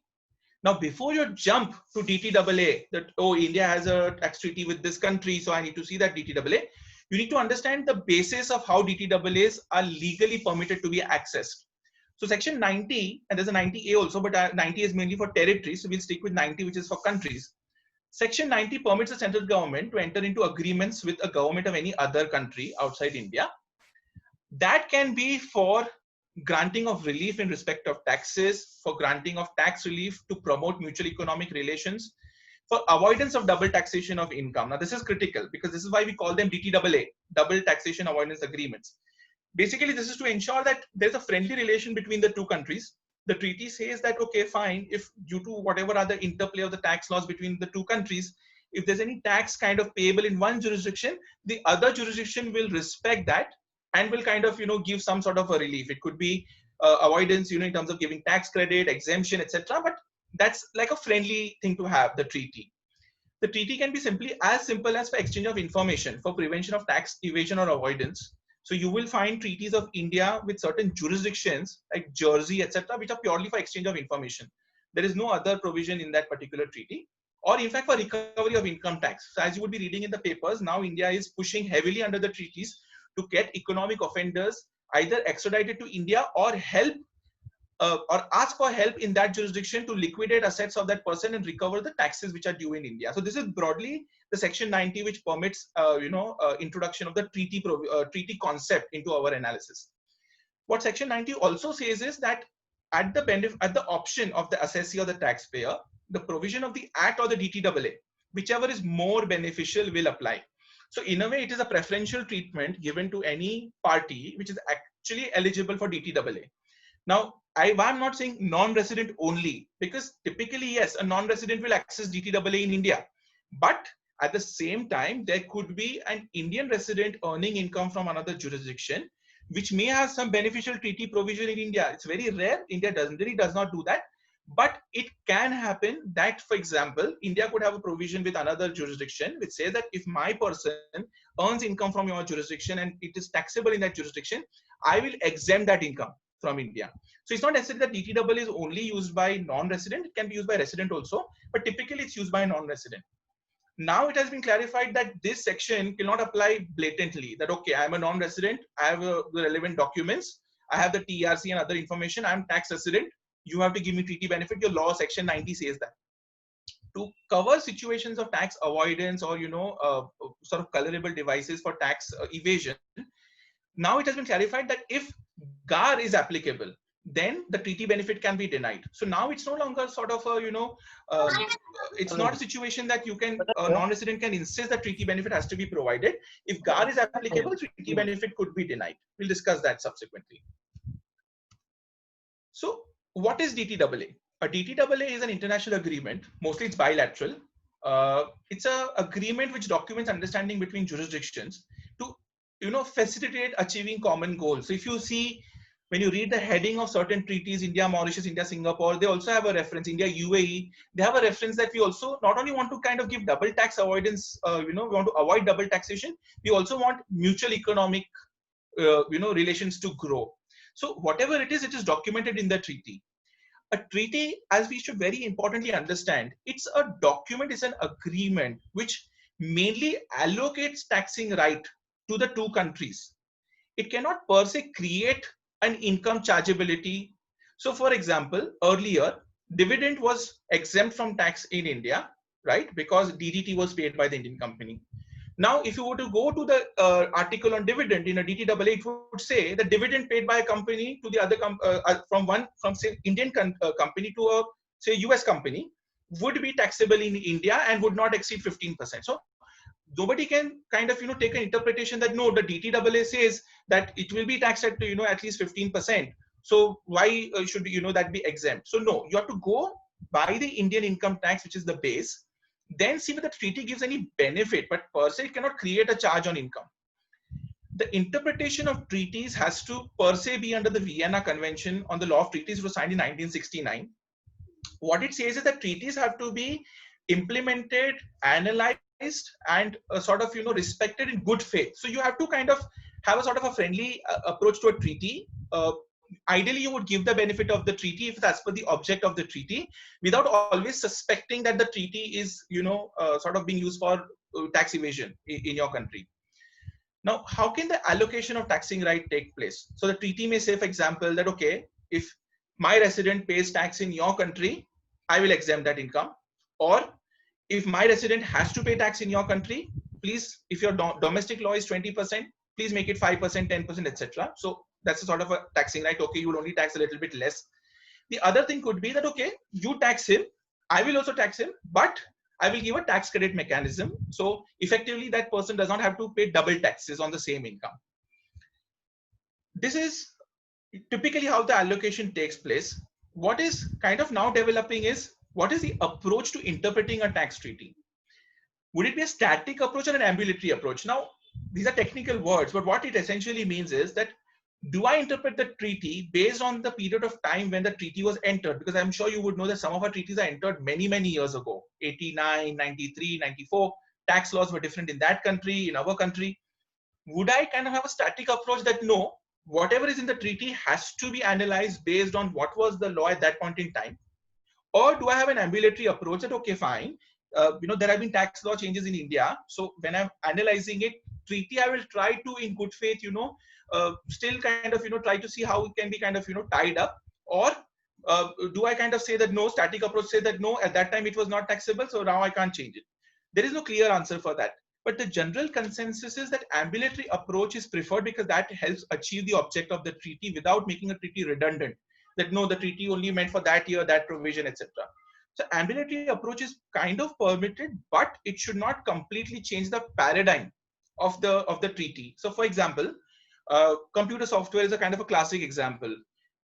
Now, before you jump to DTAA, that, oh, India has a tax treaty with this country, so I need to see that DTAA, you need to understand the basis of how DTAAs are legally permitted to be accessed. So section 90, and there's a 90A also, but 90 is mainly for territories, so we'll stick with 90, which is for countries. Section 90 permits the central government to enter into agreements with a government of any other country outside India. That can be for granting of relief in respect of taxes, for granting of tax relief to promote mutual economic relations, for avoidance of double taxation of income. Now this is critical because this is why we call them DTAA, double taxation avoidance agreements. Basically, this is to ensure that there's a friendly relation between the two countries. The treaty says that, okay, fine, if due to whatever other interplay of the tax laws between the two countries, if there's any tax kind of payable in one jurisdiction, the other jurisdiction will respect that and will kind of, give some sort of a relief. It could be avoidance, in terms of giving tax credit, exemption, etc. But that's like a friendly thing to have, the treaty. The treaty can be as simple as for exchange of information for prevention of tax evasion or avoidance. So you will find treaties of India with certain jurisdictions like Jersey, etc., which are purely for exchange of information. There is no other provision in that particular treaty, or in fact for recovery of income tax. So as you would be reading in the papers, now India is pushing heavily under the treaties to get economic offenders either extradited to India or help or ask for help in that jurisdiction to liquidate assets of that person and recover the taxes which are due in India. So this is broadly the section 90, which permits introduction of the treaty concept into our analysis. What section 90 also says is that at the option of the assessee or the taxpayer, the provision of the Act or the DTAA, whichever is more beneficial, will apply. So in a way, it is a preferential treatment given to any party which is actually eligible for DTAA. Now, I'm not saying non-resident only, because typically, yes, a non-resident will access DTAA in India. But at the same time, there could be an Indian resident earning income from another jurisdiction, which may have some beneficial treaty provision in India. It's very rare. India really does not do that. But it can happen that, for example, India could have a provision with another jurisdiction which says that if my person earns income from your jurisdiction and it is taxable in that jurisdiction, I will exempt that income from India. So it's not necessarily that DTAA is only used by non-resident. It can be used by resident also, but typically it's used by non-resident. Now it has been clarified that this section cannot apply blatantly, that, okay, I'm a non-resident, I have the relevant documents, I have the TRC and other information, I'm tax resident, you have to give me treaty benefit. Your law section 90 says that. To cover situations of tax avoidance or, sort of colorable devices for tax evasion, now it has been clarified that if GAR is applicable, then the treaty benefit can be denied. So now it's no longer sort of a, it's not a situation that you can, non-resident can insist that treaty benefit has to be provided. If GAR is applicable, treaty benefit could be denied. We'll discuss that subsequently. So what is DTAA? A DTAA is an international agreement. Mostly it's bilateral. It's an agreement which documents understanding between jurisdictions to, facilitate achieving common goals. So if you see, when you read the heading of certain treaties, India, Mauritius, India, Singapore, they also have a reference, India, UAE, they have a reference that we also not only want to kind of give double tax avoidance, we want to avoid double taxation, we also want mutual economic, relations to grow. So whatever it is documented in the treaty. A treaty, as we should very importantly understand, it's a document, it's an agreement which mainly allocates taxing right to the two countries. It cannot per se create an income chargeability. So for example, earlier, dividend was exempt from tax in India, right? Because DDT was paid by the Indian company. Now, if you were to go to the article on dividend in a DTAA, it would say the dividend paid by a company to the other from say Indian company to a say US company would be taxable in India and would not exceed 15%. So nobody can kind of take an interpretation that no, the DTAA says that it will be taxed at at least 15%. So why should that be exempt? So no, you have to go by the Indian income tax, which is the base, then see whether the treaty gives any benefit, but per se it cannot create a charge on income. The interpretation of treaties has to per se be under the Vienna Convention on the Law of Treaties, which was signed in 1969. What it says is that treaties have to be implemented, analyzed, and sort of respected in good faith. So you have to kind of have a sort of a friendly approach to a treaty. Ideally, you would give the benefit of the treaty if it's as per the object of the treaty, without always suspecting that the treaty is sort of being used for tax evasion in your country. Now, how can the allocation of taxing right take place? So the treaty may say, for example, that okay, if my resident pays tax in your country, I will exempt that income. Or if my resident has to pay tax in your country, please, if your domestic law is 20%, please make it 5%, 10%, etc. So that's a sort of a taxing right. Okay, you will only tax a little bit less. The other thing could be that, okay, you tax him, I will also tax him, but I will give a tax credit mechanism. So effectively, that person does not have to pay double taxes on the same income. This is typically how the allocation takes place. What is kind of now developing is, what is the approach to interpreting a tax treaty? Would it be a static approach or an ambulatory approach? Now, these are technical words, but what it essentially means is that, do I interpret the treaty based on the period of time when the treaty was entered? Because I'm sure you would know that some of our treaties are entered many, many years ago, 89, 93, 94. Tax laws were different in that country, in our country. Would I kind of have a static approach that no, whatever is in the treaty has to be analyzed based on what was the law at that point in time? Or do I have an ambulatory approach that, okay, fine, there have been tax law changes in India. So when I'm analyzing it, treaty, I will try to, in good faith, still kind of, try to see how it can be kind of, tied up. Or do I kind of say that no, static approach say that no, at that time it was not taxable, so now I can't change it? There is no clear answer for that. But the general consensus is that ambulatory approach is preferred because that helps achieve the object of the treaty without making a treaty redundant. That no, the treaty only meant for that year, that provision, etc. So ambulatory approach is kind of permitted, but it should not completely change the paradigm of the treaty. So for example, computer software is a kind of a classic example.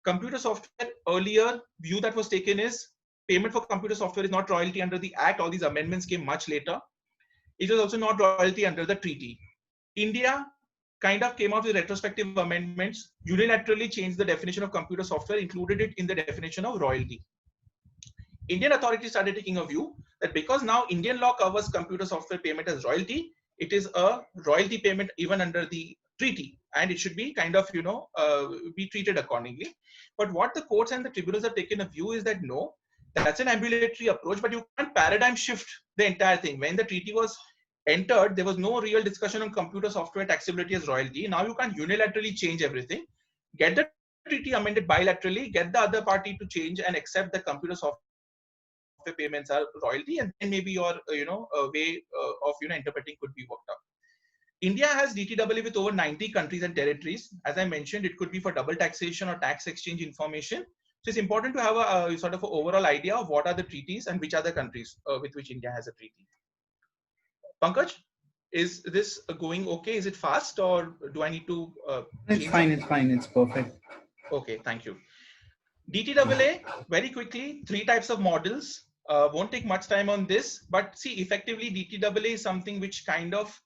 Computer software, earlier view that was taken is payment for computer software is not royalty under the Act. All these amendments came much later. It was also not royalty under the treaty. India kind of came out with retrospective amendments, unilaterally changed the definition of computer software, included it in the definition of royalty. Indian authorities started taking a view that because now Indian law covers computer software payment as royalty, it is a royalty payment even under the treaty, and it should be kind of, be treated accordingly. But what the courts and the tribunals have taken a view is that no, that's an ambulatory approach, but you can't paradigm shift the entire thing. When the treaty was entered, there was no real discussion on computer software taxability as royalty. Now you can't unilaterally change everything. Get the treaty amended bilaterally, get the other party to change and accept that computer software payments are royalty, and then maybe your way of interpreting could be worked out. India has DTAA with over 90 countries and territories. As I mentioned, it could be for double taxation or tax exchange information. So it's important to have a sort of an overall idea of what are the treaties and which are the countries with which India has a treaty. Pankaj, is this going okay? Is it fast, or do I need to? It's fine. Something? It's fine. It's perfect. Okay, thank you. DTAA, very quickly, 3 types of models. Won't take much time on this, but see, effectively, DTAA is something which kind of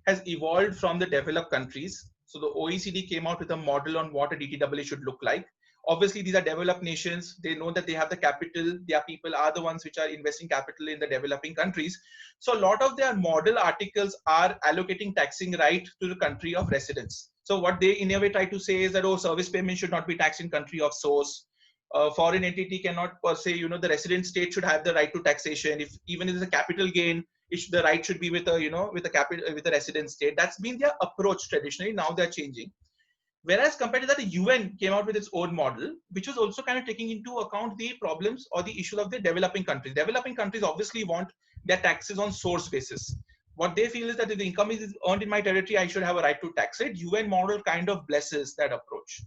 has evolved from the developed countries. So the OECD came out with a model on what a DTAA should look like. Obviously, these are developed nations. They know that they have the capital. Their people are the ones which are investing capital in the developing countries. So a lot of their model articles are allocating taxing right to the country of residence. So what they in a way try to say is that, oh, service payment should not be taxed in country of source. Foreign entity cannot per se, the resident state should have the right to taxation. If even if it's a capital gain, the right should be with a, with a resident state. That's been their approach traditionally. Now they're changing. Whereas compared to that, the UN came out with its own model, which was also kind of taking into account the problems or the issues of the developing countries. Developing countries obviously want their taxes on source basis. What they feel is that if the income is earned in my territory, I should have a right to tax it. UN model kind of blesses that approach.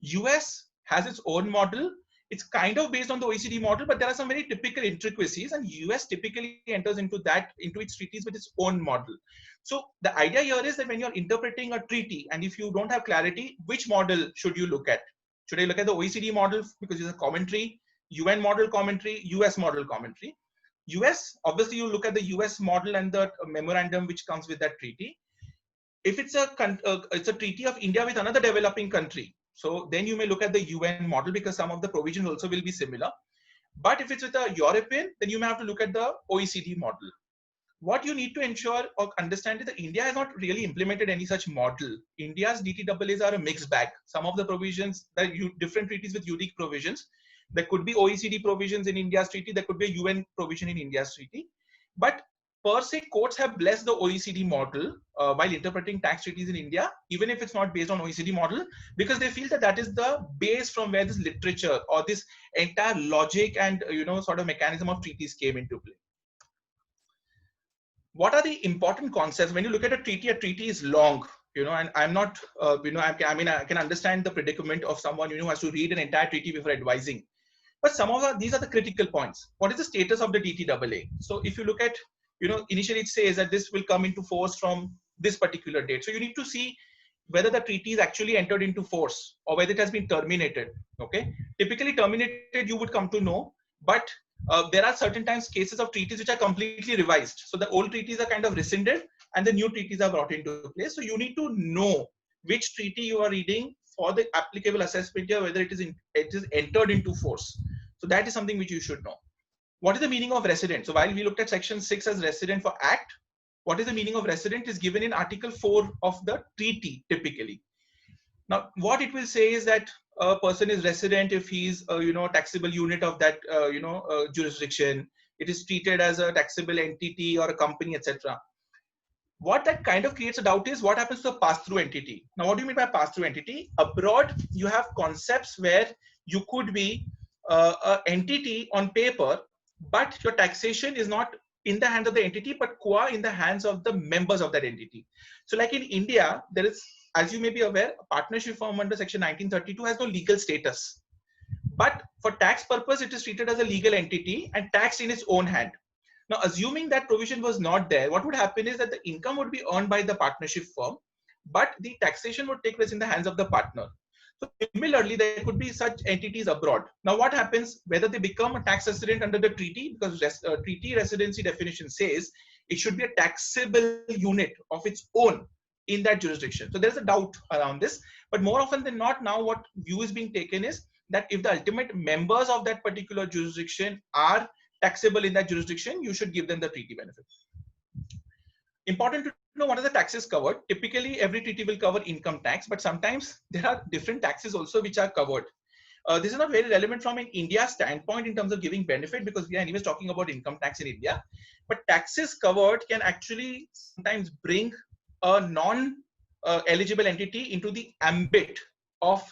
US has its own model. It's kind of based on the OECD model, but there are some very typical intricacies, and US typically enters into its treaties with its own model. So the idea here is that when you're interpreting a treaty, and if you don't have clarity, which model should you look at? Should I look at the OECD model because it's a commentary, UN model commentary, US model commentary? US, obviously you look at the US model and the memorandum which comes with that treaty. If it's a treaty of India with another developing country, so then you may look at the UN model because some of the provisions also will be similar. But if it's with a European, then you may have to look at the OECD model. What you need to ensure or understand is that India has not really implemented any such model. India's DTAAs are a mixed bag. Some of the provisions, different treaties with unique provisions. There could be OECD provisions in India's treaty. There could be a UN provision in India's treaty. But per se, courts have blessed the OECD model while interpreting tax treaties in India, even if it's not based on OECD model, because they feel that that is the base from where this literature or this entire logic and sort of mechanism of treaties came into play. What are the important concepts when you look at a treaty is long, and I'm not, I can understand the predicament of someone who has to read an entire treaty before advising. But these are the critical points. What is the status of the DTAA? So if you look at, initially it says that this will come into force from this particular date. So you need to see whether the treaty is actually entered into force or whether it has been terminated. Okay. Typically terminated, you would come to know, but there are certain times cases of treaties which are completely revised. So the old treaties are kind of rescinded and the new treaties are brought into place. So you need to know which treaty you are reading for the applicable assessment here, whether it is entered into force. So that is something which you should know. What is the meaning of resident? So while we looked at section 6 as resident for act, what is the meaning of resident is given in article 4 of the treaty typically. Now, what it will say is that a person is resident if he's a taxable unit of that jurisdiction. It is treated as a taxable entity or a company, etc. What that kind of creates a doubt is what happens to a pass-through entity. Now, what do you mean by pass-through entity? Abroad, you have concepts where you could be an entity on paper, but your taxation is not in the hands of the entity, but qua in the hands of the members of that entity. So like in India, there is, as you may be aware, a partnership firm under section 1932 has no legal status. But for tax purpose, it is treated as a legal entity and taxed in its own hand. Now, assuming that provision was not there, what would happen is that the income would be earned by the partnership firm, but the taxation would take place in the hands of the partner. So similarly, there could be such entities abroad. Now, what happens whether they become a tax resident under the treaty? Because treaty residency definition says it should be a taxable unit of its own in that jurisdiction. So there's a doubt around this, but more often than not, now what view is being taken is that if the ultimate members of that particular jurisdiction are taxable in that jurisdiction, you should give them the treaty benefit. Important to know what are the taxes covered. Typically, every treaty will cover income tax, but sometimes there are different taxes also which are covered. This is not very relevant from an India standpoint in terms of giving benefit because we are anyways talking about income tax in India. But taxes covered can actually sometimes bring a non-eligible entity into the ambit of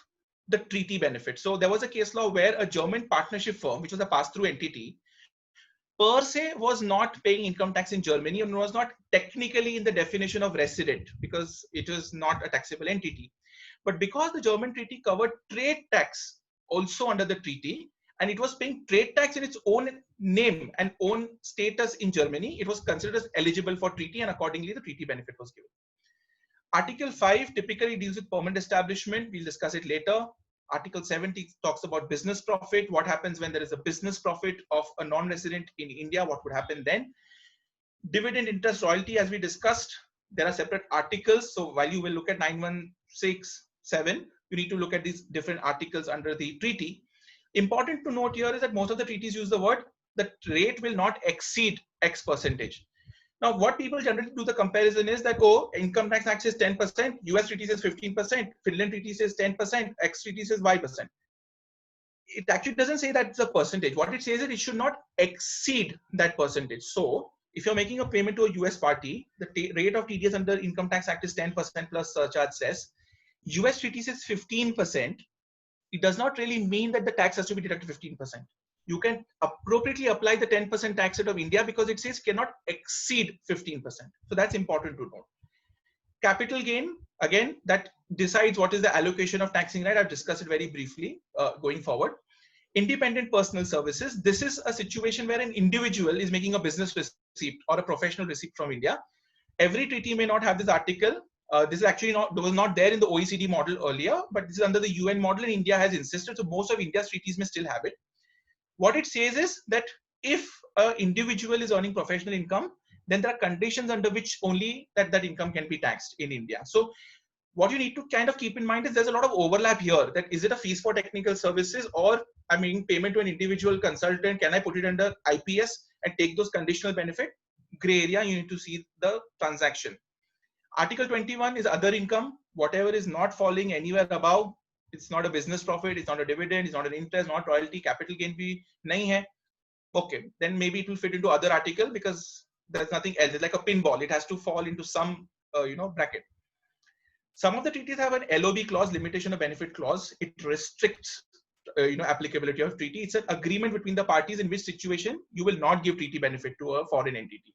the treaty benefit. So there was a case law where a German partnership firm, which was a pass-through entity, per se was not paying income tax in Germany and was not technically in the definition of resident because it was not a taxable entity. But because the German treaty covered trade tax also under the treaty, and it was paying trade tax in its own name and own status in Germany, it was considered as eligible for treaty and accordingly the treaty benefit was given. Article 5 typically deals with permanent establishment. We'll discuss it later. Article 70 talks about business profit. What happens when there is a business profit of a non-resident in India? What would happen then? Dividend, interest, royalty, as we discussed, there are separate articles. So while you will look at 9167, you need to look at these different articles under the treaty. Important to note here is that most of the treaties use the word, the rate will not exceed X percentage. Now, what people generally do the comparison is that, oh, income tax is 10%, US treaty says 15%, Finland treaty says 10%, X treaty says Y%. It actually doesn't say that's a percentage. What it says is it should not exceed that percentage. So if you're making a payment to a US party, the rate of TDS under Income Tax Act is 10% plus surcharge cess. US treaty says 15%. It does not really mean that the tax has to be deducted 15%. you can appropriately apply the 10% tax rate of India because it says cannot exceed 15%. So that's important to note. Capital gain, again, that decides what is the allocation of taxing right. I've discussed it very briefly going forward. Independent personal services. This is a situation where an individual is making a business receipt or a professional receipt from India. Every treaty may not have this article. This is actually was not there in the OECD model earlier, but this is under the UN model and India has insisted. So most of India's treaties may still have it. What it says is that if an individual is earning professional income, then there are conditions under which only that income can be taxed in India. So what you need to kind of keep in mind is there's a lot of overlap here. That is it a fees for technical services, or I mean payment to an individual consultant? Can I put it under IPS and take those conditional benefit? Gray area, you need to see the transaction. Article 21 is other income. Whatever is not falling anywhere above, it's not a business profit, it's not a dividend, it's not an interest, not royalty, capital gain bhi nahi hai. Okay, then maybe it will fit into other article because there's nothing else. It's like a pinball. It has to fall into some bracket. Some of the treaties have an LOB clause, limitation of benefit clause. It restricts applicability of treaty. It's an agreement between the parties in which situation you will not give treaty benefit to a foreign entity.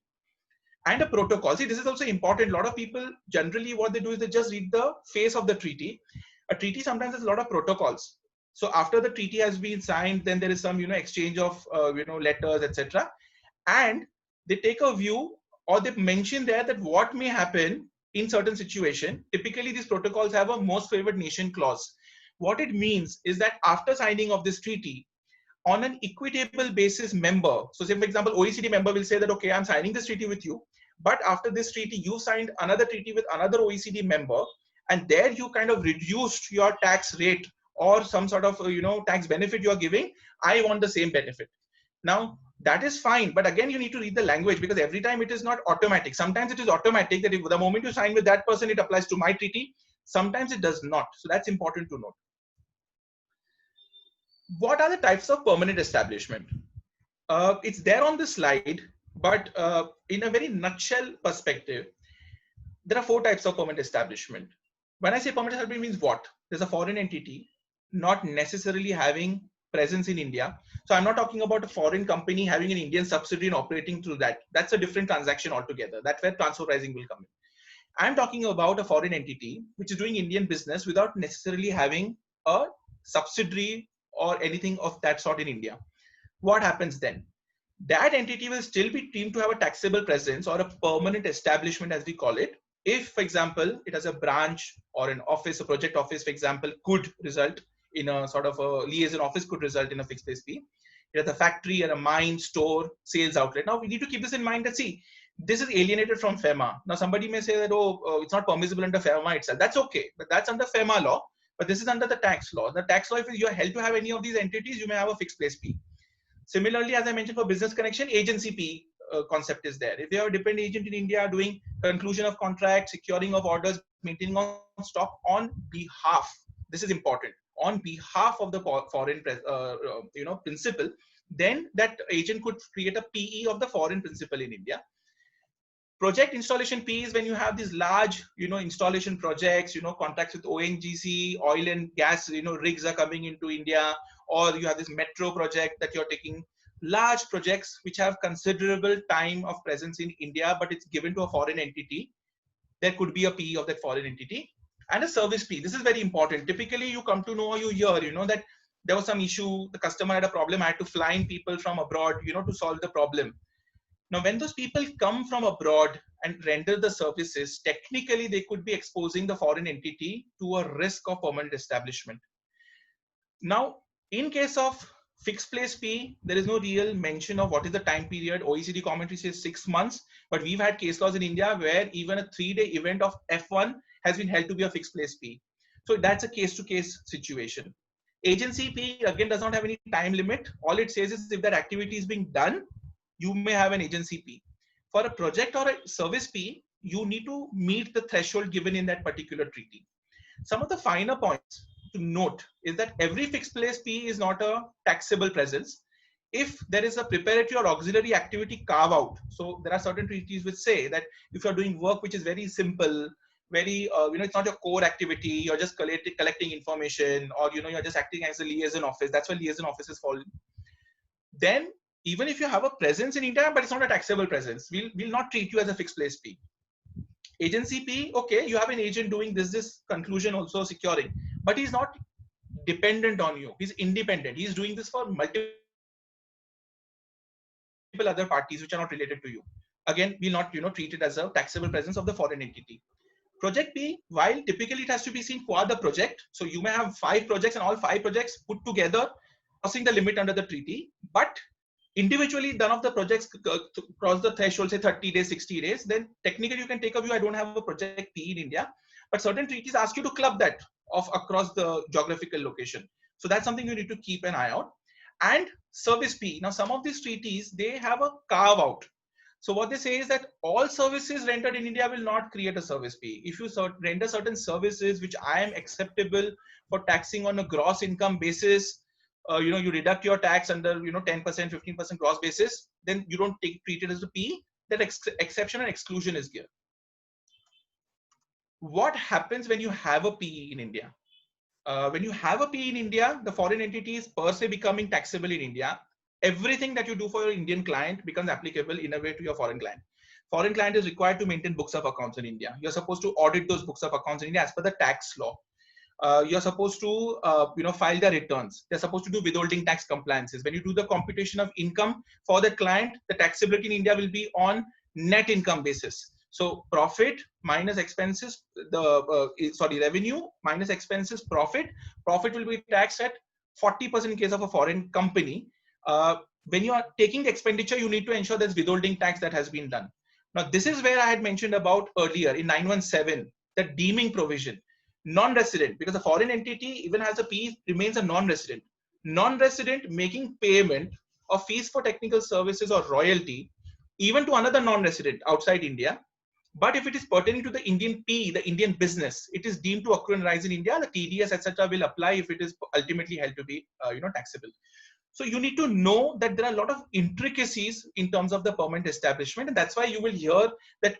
And a protocol. See, this is also important. A lot of people generally what they do is they just read the face of the treaty. A treaty sometimes has a lot of protocols. So after the treaty has been signed, then there is some exchange of letters, etc. And they take a view, or they mention there that what may happen in certain situation. Typically, these protocols have a most favored nation clause. What it means is that after signing of this treaty, on an equitable basis member, so say for example, OECD member will say that, okay, I'm signing this treaty with you, but after this treaty, you signed another treaty with another OECD member, and there you kind of reduced your tax rate or some sort of tax benefit you are giving. I want the same benefit. Now that is fine, but again you need to read the language, because every time it is not automatic. Sometimes it is automatic that if the moment you sign with that person, it applies to my treaty. Sometimes it does not. So that's important to note. What are the types of permanent establishment? It's there on the slide, but in a very nutshell perspective, there are 4 types of permanent establishment. When I say permanent establishment, means what? There's a foreign entity not necessarily having presence in India. So I'm not talking about a foreign company having an Indian subsidiary and operating through that. That's a different transaction altogether. That's where transfer pricing will come in. I'm talking about a foreign entity which is doing Indian business without necessarily having a subsidiary or anything of that sort in India. What happens then? That entity will still be deemed to have a taxable presence or a permanent establishment, as we call it, if, for example, it has a branch or an office, a project office, for example, could result in a sort of a liaison office, could result in a fixed place fee. It has a factory and a mine, store, sales outlet. Now we need to keep this in mind that, see, this is alienated from FEMA. Now somebody may say that, it's not permissible under FEMA itself. That's okay, but that's under FEMA law. But this is under the tax law. The tax law, if you are held to have any of these entities, you may have a fixed place fee. Similarly, as I mentioned, for business connection, agency fee concept is there. If you have a dependent agent in India doing conclusion of contracts, securing of orders, maintaining on stock on behalf, this is important, on behalf of the foreign principal, then that agent could create a PE of the foreign principal in India. Project installation fee is when you have these large, installation projects, contracts with ONGC, oil and gas, rigs are coming into India, or you have this metro project that you're taking, large projects which have considerable time of presence in India, but it's given to a foreign entity. There could be a PE of that foreign entity. And a service fee. This is very important. Typically, you come to know, or you hear, that there was some issue, the customer had a problem, I had to fly in people from abroad, to solve the problem. Now, when those people come from abroad and render the services, technically they could be exposing the foreign entity to a risk of permanent establishment. Now, in case of fixed place fee, there is no real mention of what is the time period. OECD commentary says 6 months, but we've had case laws in India where even a 3-day event of F1 has been held to be a fixed place fee. So that's a case-to-case situation. Agency fee, again, does not have any time limit. All it says is if that activity is being done, you may have an agency fee. For a project or a service fee, you need to meet the threshold given in that particular treaty. Some of the finer points to note is that every fixed place fee is not a taxable presence. If there is a preparatory or auxiliary activity carve out, so there are certain treaties which say that if you're doing work which is very simple, very, it's not your core activity, you're just collecting information, or, you're just acting as a liaison office. That's why liaison offices fall. then even if you have a presence in India, but it's not a taxable presence, we'll not treat you as a fixed place P. Agency P, okay, you have an agent doing this conclusion also securing, but he's not dependent on you. He's independent. He's doing this for multiple other parties which are not related to you. Again, we'll not treat it as a taxable presence of the foreign entity. Project P, while typically it has to be seen qua the project. So you may have 5 projects and all 5 projects put together crossing the limit under the treaty, but individually none of the projects cross the threshold, say 30 days, 60 days, then technically you can take a view, I don't have a project P in India, but certain treaties ask you to club that of across the geographical location. So that's something you need to keep an eye out. And service P. Now some of these treaties, they have a carve out. So what they say is that all services rendered in India will not create a service P. If you render certain services which I am acceptable for taxing on a gross income basis, you deduct your tax under 10%, 15% gross basis, then you don't treat it as a P. That exception and exclusion is given. What happens when you have a P in India? When you have a P in India, the foreign entity is per se becoming taxable in India. Everything that you do for your Indian client becomes applicable in a way to your foreign client. Foreign client is required to maintain books of accounts in India. You're supposed to audit those books of accounts in India as per the tax law. You're supposed to file the returns. They're supposed to do withholding tax compliances. When you do the computation of income for the client, the taxability in India will be on net income basis. So profit minus expenses, revenue minus expenses, profit will be taxed at 40% in case of a foreign company. When you are taking the expenditure, you need to ensure there's withholding tax that has been done. Now, this is where I had mentioned about earlier in 917, the deeming provision. Non-resident, because a foreign entity even has a P, remains a non-resident. Non-resident making payment of fees for technical services or royalty, even to another non-resident outside India. But if it is pertaining to the Indian P, the Indian business, it is deemed to accrue and rise in India. The TDS, etc., will apply if it is ultimately held to be, taxable. So you need to know that there are a lot of intricacies in terms of the permanent establishment, and that's why you will hear that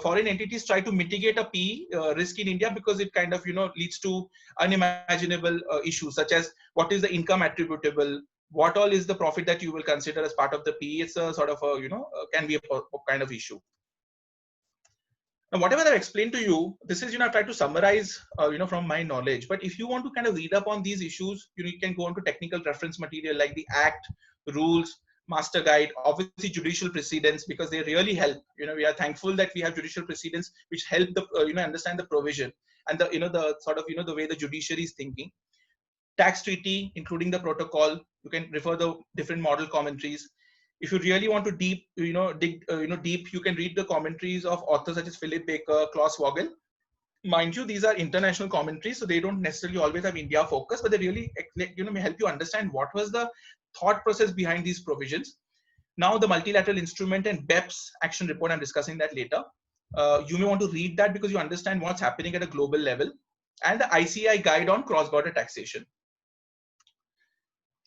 foreign entities try to mitigate a P risk in India because it kind of leads to unimaginable issues such as what is the income attributable, what all is the profit that you will consider as part of the P. It's a sort of a can be a kind of issue. Now, whatever I've explained to you, this is, I've tried to summarize, from my knowledge. But if you want to kind of read up on these issues, you can go on to technical reference material like the Act, rules, master guide, obviously judicial precedents, because they really help. We are thankful that we have judicial precedents which help the, understand the provision and the, the sort of, the way the judiciary is thinking. Tax treaty, including the protocol, you can refer the different model commentaries. If you really want to dig deep, you can read the commentaries of authors such as Philip Baker, Klaus Vogel. Mind you, these are international commentaries, so they don't necessarily always have India focus, but they really, may help you understand what was the thought process behind these provisions. Now, the multilateral instrument and BEPS action report, I'm discussing that later. You may want to read that because you understand what's happening at a global level, and the ICI guide on cross-border taxation.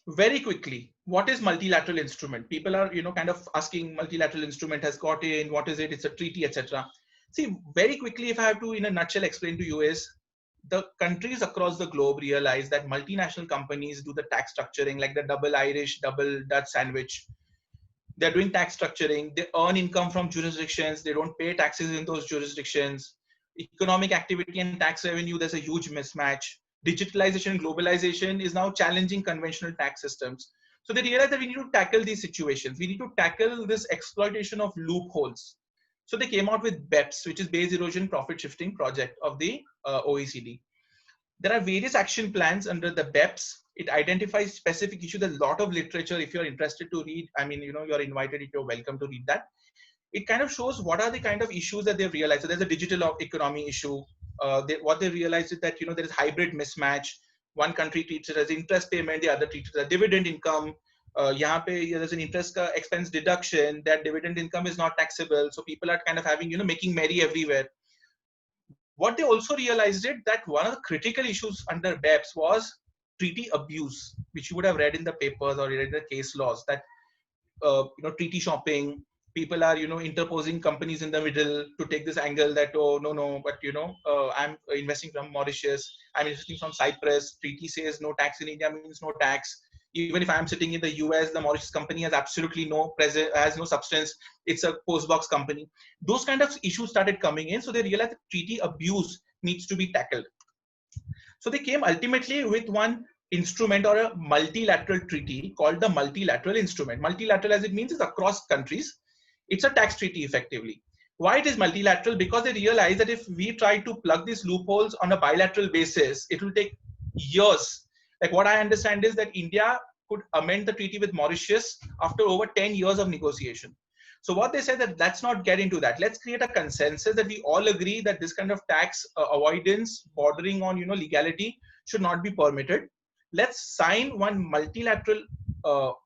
Very quickly, what is multilateral instrument? People are, kind of asking, multilateral instrument has got in, what is it? It's a treaty, etc. See, very quickly, if I have to, in a nutshell, explain to you is, the countries across the globe realize that multinational companies do the tax structuring, like the double Irish, double Dutch sandwich. They're doing tax structuring. They earn income from jurisdictions. They don't pay taxes in those jurisdictions. Economic activity and tax revenue, there's a huge mismatch. Digitalization and globalization is now challenging conventional tax systems. So they realize that we need to tackle these situations. We need to tackle this exploitation of loopholes. So they came out with BEPS, which is Base Erosion Profit Shifting Project of the OECD. There are various action plans under the BEPS. It identifies specific issues. There's a lot of literature. If you're interested to read, you're invited, if you're welcome to read that. It kind of shows what are the kind of issues that they've realized. So there's a digital economy issue. What they realized is that, there is hybrid mismatch. One country treats it as interest payment, the other treats it as dividend income. There's an interest expense deduction. That dividend income is not taxable. So people are kind of having, making merry everywhere. What they also realized is that one of the critical issues under BEPS was treaty abuse, which you would have read in the papers or read in the case laws, that treaty shopping, people are interposing companies in the middle to take this angle that, oh no, but I'm investing from Mauritius, I'm investing from Cyprus, treaty says no tax in India means no tax. Even if I'm sitting in the US, the Mauritius company has absolutely has no substance. It's a postbox company. Those kind of issues started coming in. So they realized that treaty abuse needs to be tackled. So they came ultimately with one instrument or a multilateral treaty called the multilateral instrument. Multilateral, as it means, is across countries. It's a tax treaty effectively. Why it is multilateral? Because they realize that if we try to plug these loopholes on a bilateral basis, it will take years. Like what I understand is that India could amend the treaty with Mauritius after over 10 years of negotiation. So what they said that let's not get into that. Let's create a consensus that we all agree that this kind of tax avoidance bordering on legality should not be permitted. Let's sign one multilateral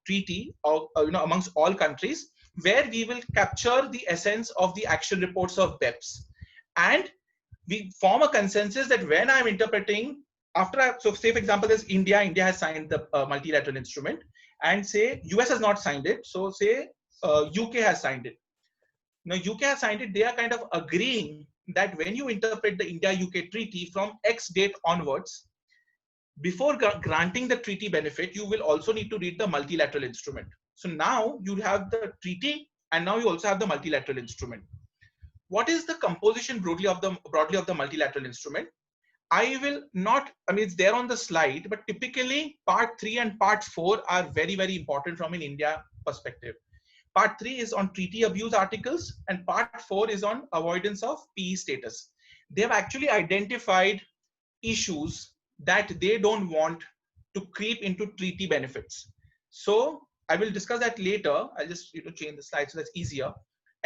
treaty of amongst all countries where we will capture the essence of the action reports of BEPS, and we form a consensus that when I'm interpreting so say for example there's India has signed the multilateral instrument, and say US has not signed it, so say UK has signed it. Now UK has signed it, they are kind of agreeing that when you interpret the India-UK treaty from X date onwards, before granting the treaty benefit, you will also need to read the multilateral instrument. So now you have the treaty and now you also have the multilateral instrument. What is the composition broadly of the multilateral instrument? I mean, it's there on the slide, but typically part 3 and part 4 are very, very important from an India perspective. Part 3 is on treaty abuse articles and part 4 is on avoidance of PE status. They have actually identified issues that they don't want to creep into treaty benefits. So I will discuss that later. I'll just change the slide so that's easier.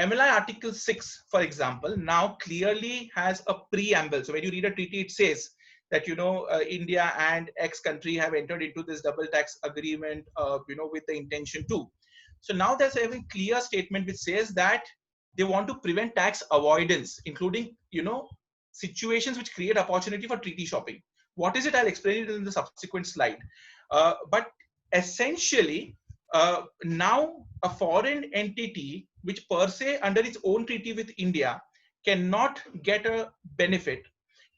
MLI Article 6, for example, now clearly has a preamble. So when you read a treaty, it says that India and X country have entered into this double tax agreement, with the intention to. So now there's a very clear statement which says that they want to prevent tax avoidance, including situations which create opportunity for treaty shopping. What is it? I'll explain it in the subsequent slide. But essentially, now a foreign entity which per se under its own treaty with India cannot get a benefit,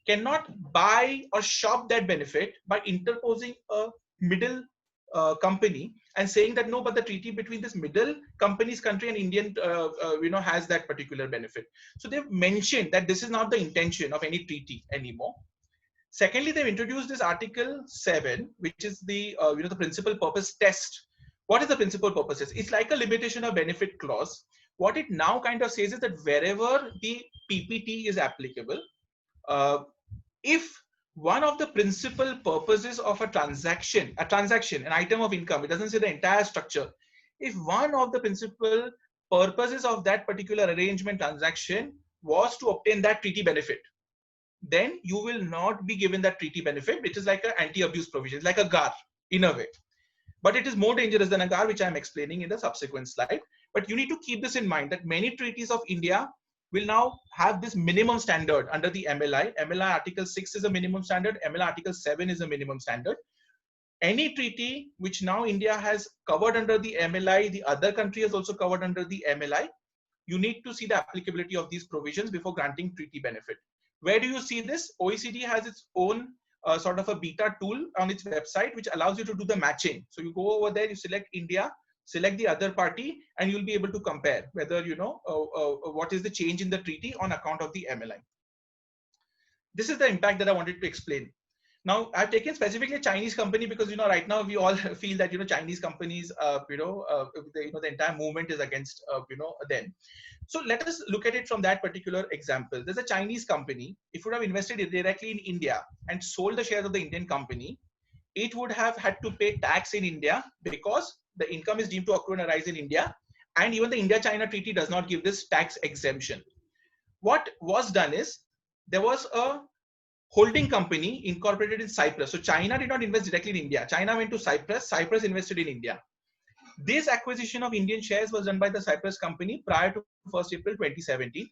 cannot buy or shop that benefit by interposing a middle company and saying that no, but the treaty between this middle company's country and Indian has that particular benefit. So they've mentioned that this is not the intention of any treaty anymore. Secondly, they've introduced this Article 7, which is the the principal purpose test. What is the principal purpose? It's like a limitation of benefit clause. What it now kind of says is that wherever the PPT is applicable, if one of the principal purposes of a transaction, an item of income, it doesn't say the entire structure. If one of the principal purposes of that particular arrangement transaction was to obtain that treaty benefit, then you will not be given that treaty benefit, which is like an anti-abuse provision, like a GAR in a way. But it is more dangerous than a GAR, which I'm explaining in the subsequent slide. But you need to keep this in mind that many treaties of India will now have this minimum standard under the MLI. MLI Article 6 is a minimum standard. MLI Article 7 is a minimum standard. Any treaty which now India has covered under the MLI, the other country has also covered under the MLI. You need to see the applicability of these provisions before granting treaty benefit. Where do you see this? OECD has its own sort of a beta tool on its website, which allows you to do the matching. So you go over there, you select India, select the other party, and you'll be able to compare whether, what is the change in the treaty on account of the MLI. This is the impact that I wanted to explain. Now, I've taken specifically a Chinese company because, right now we all feel that, Chinese companies, the entire movement is against, them. So let us look at it from that particular example. There's a Chinese company. If it would have invested directly in India and sold the shares of the Indian company, it would have had to pay tax in India because the income is deemed to accrue and arise in India. And even the India-China treaty does not give this tax exemption. What was done is there was a holding company incorporated in Cyprus. So China did not invest directly in India. China went to Cyprus. Cyprus invested in India. This acquisition of Indian shares was done by the Cyprus company prior to 1st April 2017.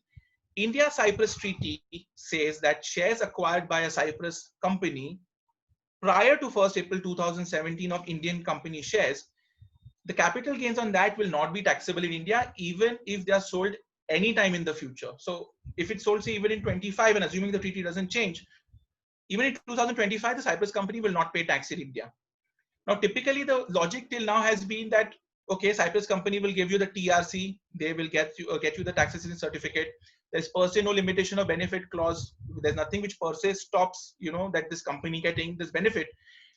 India-Cyprus treaty says that shares acquired by a Cyprus company prior to 1st April 2017 of Indian company shares, the capital gains on that will not be taxable in India, even if they are sold anytime in the future. So if it's sold, say, even in 25, and assuming the treaty doesn't change, even in 2025, the Cyprus company will not pay tax in India. Now, typically the logic till now has been that, okay, Cyprus company will give you the TRC, they will get you the taxation certificate. There's per se no limitation of benefit clause. There's nothing which per se stops, that this company getting this benefit.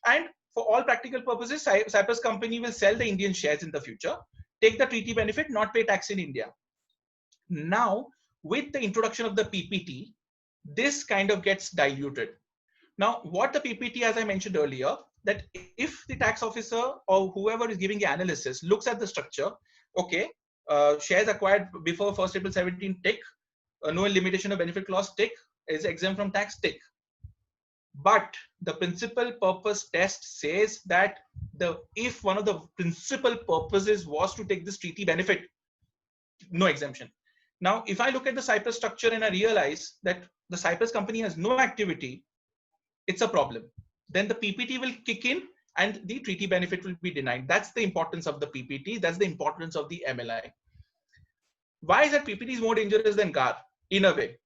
And for all practical purposes, Cyprus company will sell the Indian shares in the future, take the treaty benefit, not pay tax in India. Now, with the introduction of the PPT, this kind of gets diluted. Now, what the PPT, as I mentioned earlier, that if the tax officer or whoever is giving the analysis looks at the structure, okay, shares acquired before 1st April 17, tick, no limitation of benefit clause, tick, is exempt from tax, tick. But the principal purpose test says that if one of the principal purposes was to take this treaty benefit, no exemption. Now, if I look at the Cyprus structure and I realize that the Cyprus company has no activity, it's a problem. Then the PPT will kick in and the treaty benefit will be denied. That's the importance of the PPT. That's the importance of the MLI. Why is that PPT is more dangerous than GAR? In a way.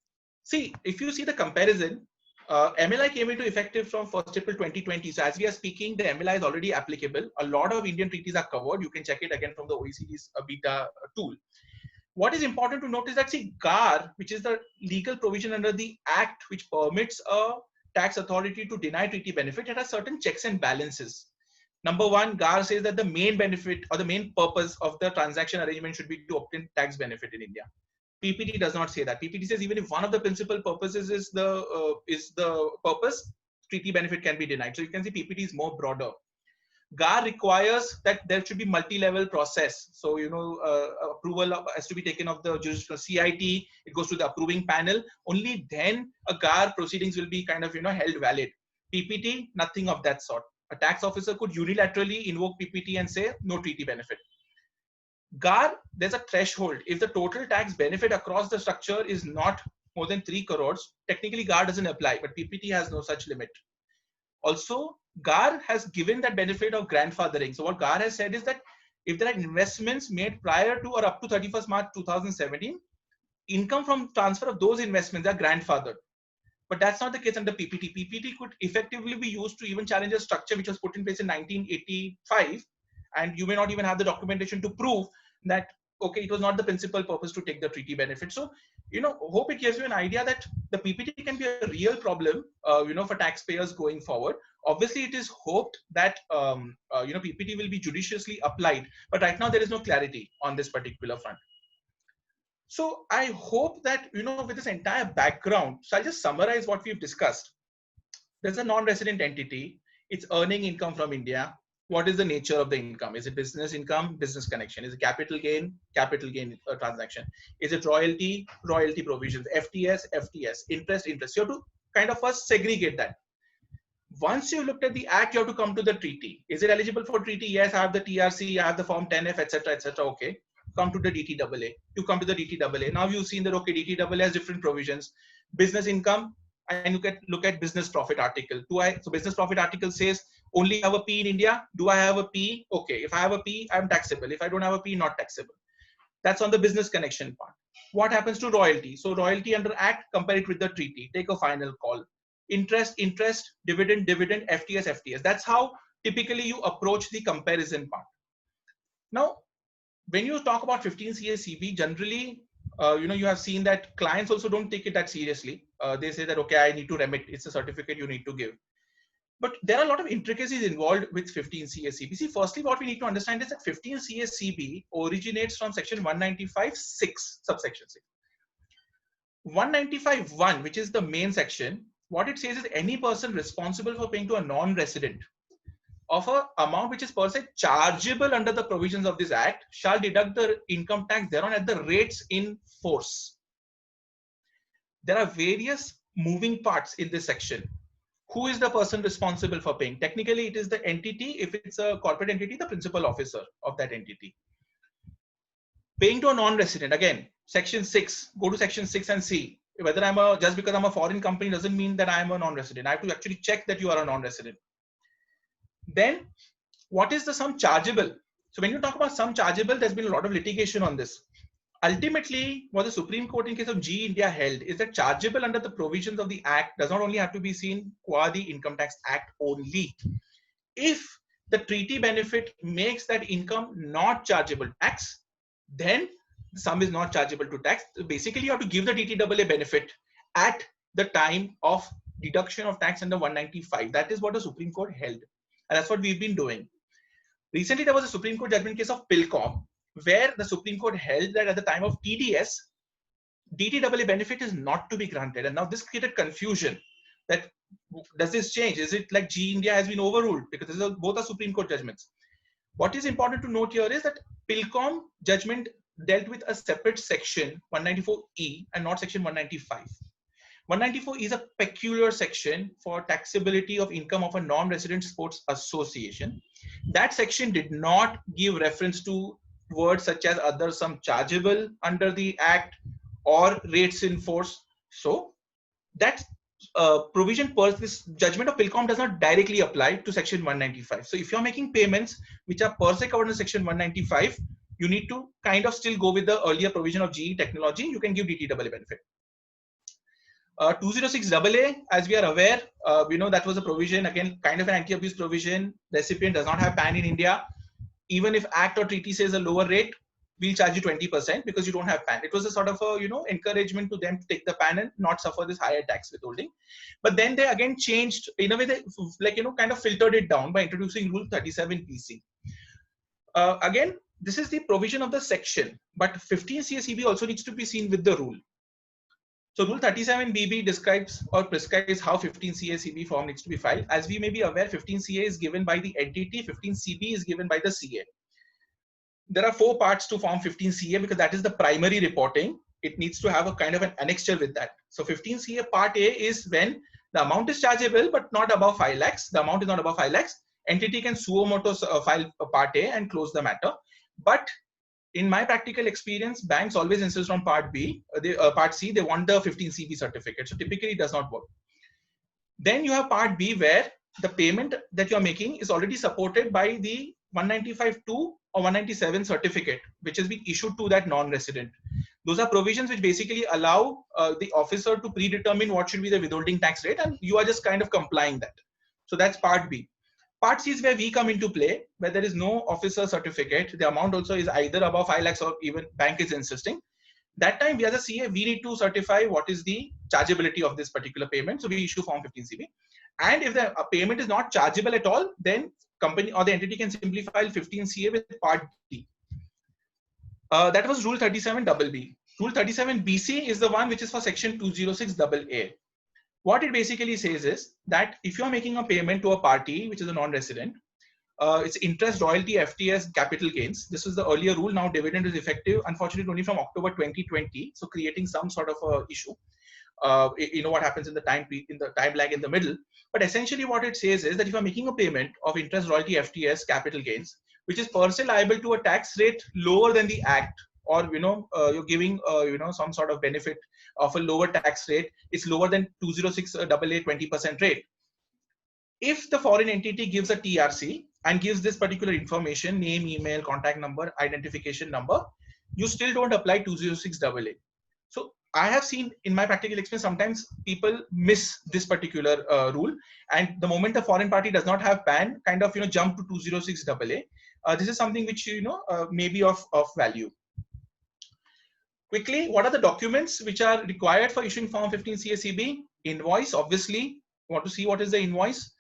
See, if you see the comparison, MLI came into effective from 1st April 2020. So as we are speaking, the MLI is already applicable. A lot of Indian treaties are covered. You can check it again from the OECD's beta tool. What is important to note is that, see, GAR, which is the legal provision under the Act which permits a tax authority to deny treaty benefit, it has certain checks and balances. Number one, GAR says that the main benefit or the main purpose of the transaction arrangement should be to obtain tax benefit in India. PPT does not say that. PPT says even if one of the principal purposes is the purpose, treaty benefit can be denied. So you can see PPT is more broader. GAR requires that there should be multi-level process. So, approval has to be taken of the judicial CIT. It goes to the approving panel. Only then a GAR proceedings will be kind of, held valid. PPT, nothing of that sort. A tax officer could unilaterally invoke PPT and say no treaty benefit. GAR, there's a threshold. If the total tax benefit across the structure is not more than 3 crores, technically GAR doesn't apply, but PPT has no such limit. Also, GAR has given that benefit of grandfathering. So what GAR has said is that if there are investments made prior to or up to 31st March 2017, income from transfer of those investments are grandfathered. But that's not the case under PPT. PPT could effectively be used to even challenge a structure which was put in place in 1985, and you may not even have the documentation to prove that, okay, it was not the principal purpose to take the treaty benefit. So, hope it gives you an idea that the PPT can be a real problem, for taxpayers going forward. Obviously, it is hoped that, PPT will be judiciously applied, but right now there is no clarity on this particular front. So I hope that, with this entire background, so I'll just summarize what we've discussed. There's a non-resident entity. It's earning income from India. What is the nature of the income? Is it business income, business connection? Is it capital gain transaction? Is it royalty provisions, FTS, interest? You have to kind of first segregate that. Once you've looked at the Act, you have to come to the treaty. Is it eligible for treaty? Yes, I have the TRC, I have the Form 10F, etc., etc. Okay. Come to the DTAA. You come to the DTAA. Now you've seen that, okay, DTAA has different provisions. Business income, and you can look at business profit article. So business profit article says only have a P in India. Do I have a P? Okay. If I have a P, I'm taxable. If I don't have a P, not taxable. That's on the business connection part. What happens to royalty? So royalty under Act, compare it with the treaty. Take a final call. Interest, dividend, FTS. That's how typically you approach the comparison part. Now, when you talk about 15 CA-CB, generally, you have seen that clients also don't take it that seriously. They say that, okay, I need to remit. It's a certificate you need to give. But there are a lot of intricacies involved with 15 CA-CB. See, firstly, what we need to understand is that 15 CA-CB originates from section 195(6), subsection 6. 195(1), which is the main section, what it says is any person responsible for paying to a non-resident of an amount which is per se chargeable under the provisions of this Act shall deduct the income tax thereon at the rates in force. There are various moving parts in this section. Who is the person responsible for paying? Technically, it is the entity. If it's a corporate entity, the principal officer of that entity. Paying to a non-resident, again, section 6, go to section 6 and see whether just because I'm a foreign company doesn't mean that I'm a non-resident. I have to actually check that you are a non-resident. Then what is the sum chargeable? So when you talk about sum chargeable, there's been a lot of litigation on this. Ultimately, what the Supreme Court in case of G India held is that chargeable under the provisions of the Act does not only have to be seen qua the Income Tax Act only. If the treaty benefit makes that income not chargeable tax, then the sum is not chargeable to tax. So basically, you have to give the DTAA benefit at the time of deduction of tax under 195. That is what the Supreme Court held. And that's what we've been doing. Recently, there was a Supreme Court judgment case of PILCOM, where the Supreme Court held that at the time of TDS, DTAA benefit is not to be granted. And now this created confusion that does this change? Is it like G India has been overruled? Because both are Supreme Court judgments. What is important to note here is that PILCOM judgment dealt with a separate section 194E and not section 195. 194 is a peculiar section for taxability of income of a non-resident sports association. That section did not give reference to words such as other sum chargeable under the act or rates in force. So that provision per this judgment of PILCOM does not directly apply to section 195. So if you're making payments which are per se covered in section 195, you need to kind of still go with the earlier provision of GE technology. You can give DTAA benefit. 206AA, as we are aware, that was a provision, again, kind of an anti-abuse provision. Recipient does not have PAN in India. Even if act or treaty says a lower rate, we'll charge you 20% because you don't have PAN. It was a sort of a, encouragement to them to take the PAN and not suffer this higher tax withholding. But then they again changed, in a way they kind of filtered it down by introducing Rule 37 PC. Again, this is the provision of the section, but 15 CACB also needs to be seen with the rule. So Rule 37BB describes or prescribes how 15 CACB form needs to be filed. As we may be aware, 15 CA is given by the entity, 15 CB is given by the CA. There are 4 parts to form 15 CA because that is the primary reporting. It needs to have a kind of an annexure with that. So 15 CA part A is when the amount is chargeable but not above 5 lakhs. The amount is not above 5 lakhs. Entity can suo moto file part A and close the matter. But in my practical experience, banks always insist on part B, part C. They want the 15 CB certificate. So typically it does not work. Then you have part B where the payment that you are making is already supported by the 195.2 or 197 certificate, which has been issued to that non-resident. Those are provisions which basically allow the officer to predetermine what should be the withholding tax rate, and you are just kind of complying that. So that's part B. Part C is where we come into play, where there is no officer certificate. The amount also is either above 5 lakhs or even bank is insisting. That time we as a CA, we need to certify what is the chargeability of this particular payment. So we issue form 15 CB. And if the payment is not chargeable at all, then company or the entity can simply file 15 CA with part D. That was Rule 37BB. Rule 37BC is the one which is for section 206AA. What it basically says is that if you are making a payment to a party, which is a non-resident, it's interest, royalty, FTS, capital gains. This is the earlier rule. Now dividend is effective, unfortunately, only from October 2020. So creating some sort of a issue. What happens in the time lag in the middle. But essentially what it says is that if you're making a payment of interest, royalty, FTS, capital gains, which is per se liable to a tax rate lower than the act, or you're giving some sort of benefit of a lower tax rate, it's lower than 206AA 20% rate. If the foreign entity gives a TRC and gives this particular information, name, email, contact number, identification number, you still don't apply 206AA. So I have seen in my practical experience, sometimes people miss this particular rule, and the moment the foreign party does not have PAN, kind of jump to 206AA. This is something which may be of value. Quickly, what are the documents which are required for issuing form 15 CACB? Invoice, obviously. You want to see what is the invoice.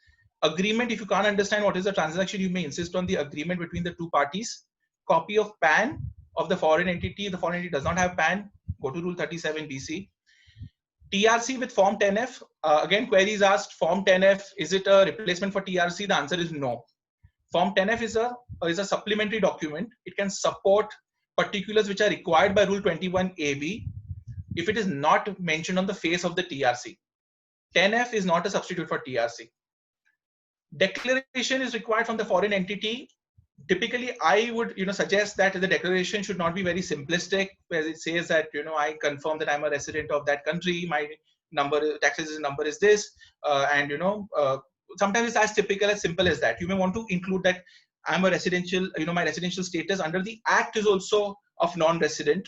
Agreement, if you can't understand what is the transaction, you may insist on the agreement between the two parties. Copy of PAN of the foreign entity. The foreign entity does not have PAN. Go to Rule 37BC. TRC with Form 10F. Again, queries asked, Form 10F, is it a replacement for TRC? The answer is no. Form 10F is a supplementary document. It can support particulars which are required by Rule 21AB if it is not mentioned on the face of the TRC. 10F is not a substitute for TRC. Declaration is required from the foreign entity. Typically, I would suggest that the declaration should not be very simplistic, where it says that I confirm that I'm a resident of that country, my taxes number is this, and sometimes it's as simple as that. You may want to include that I'm a residential, my residential status under the act is also of non-resident,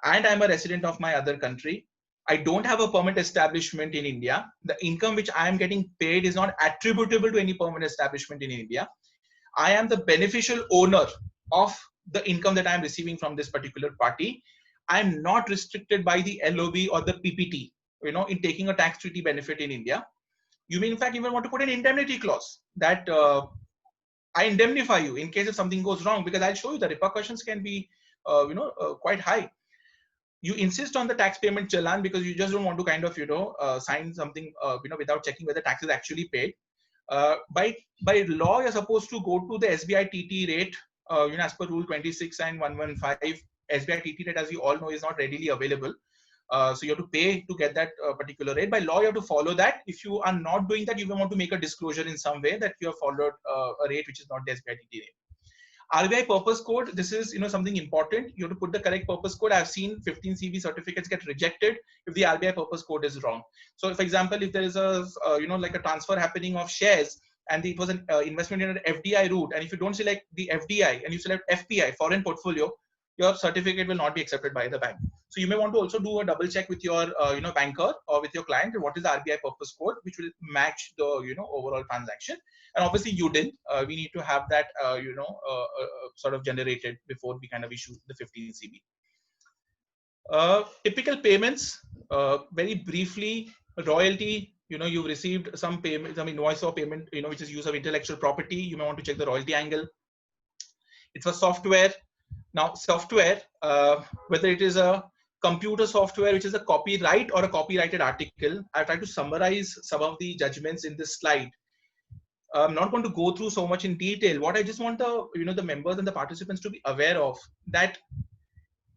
and I'm a resident of my other country. I don't have a permanent establishment in India. The income which I am getting paid is not attributable to any permanent establishment in India. I am the beneficial owner of the income that I am receiving from this particular party. I am not restricted by the LOB or the PPT, in taking a tax treaty benefit in India. You may in fact even want to put an indemnity clause that I indemnify you in case if something goes wrong, because I'll show you the repercussions can be, quite high. You insist on the tax payment challan because you just don't want to kind of, sign something, without checking whether tax is actually paid. By law, you're supposed to go to the SBI TT rate, as per Rule 26 and 115. SBI TT rate, as you all know, is not readily available. So you have to pay to get that particular rate. By law, you have to follow that. If you are not doing that, you will want to make a disclosure in some way that you have followed a rate which is not the SBI TT rate. RBI purpose code, this is something important. You have to put the correct purpose code. I've seen 15 CV certificates get rejected if the RBI purpose code is wrong. So for example, if there is a like a transfer happening of shares and it was an investment in an FDI route, and if you don't select the FDI and you select FPI, foreign portfolio, your certificate will not be accepted by the bank. So you may want to also do a double check with your banker or with your client what is the RBI purpose code, which will match the overall transaction. And obviously you didn't. We need to have that sort of generated before we kind of issue the 15 CB. Typical payments, very briefly, royalty. You've received some payment, some invoice or payment, which is use of intellectual property. You may want to check the royalty angle. It's for software. Now, software, whether it is a computer software, which is a copyright or a copyrighted article, I've tried to summarize some of the judgments in this slide. I'm not going to go through so much in detail. What I just want the members and the participants to be aware of, that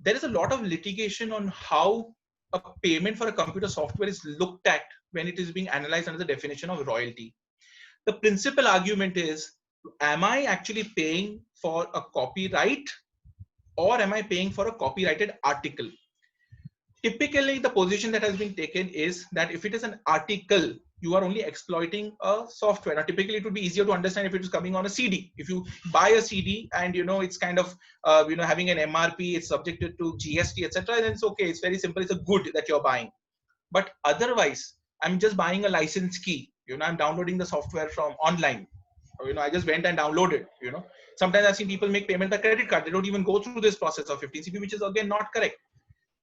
there is a lot of litigation on how a payment for a computer software is looked at when it is being analyzed under the definition of royalty. The principal argument is, am I actually paying for a copyright or am I paying for a copyrighted article? Typically, the position that has been taken is that if it is an article, you are only exploiting a software. Now, typically, it would be easier to understand if it is coming on a CD. If you buy a CD and it's kind of having an MRP, it's subjected to GST, etc., then it's okay. It's very simple. It's a good that you're buying. But otherwise, I'm just buying a license key. I'm downloading the software from online. I just went and downloaded. Sometimes I've seen people make payment by credit card. They don't even go through this process of 15 CB, which is again not correct.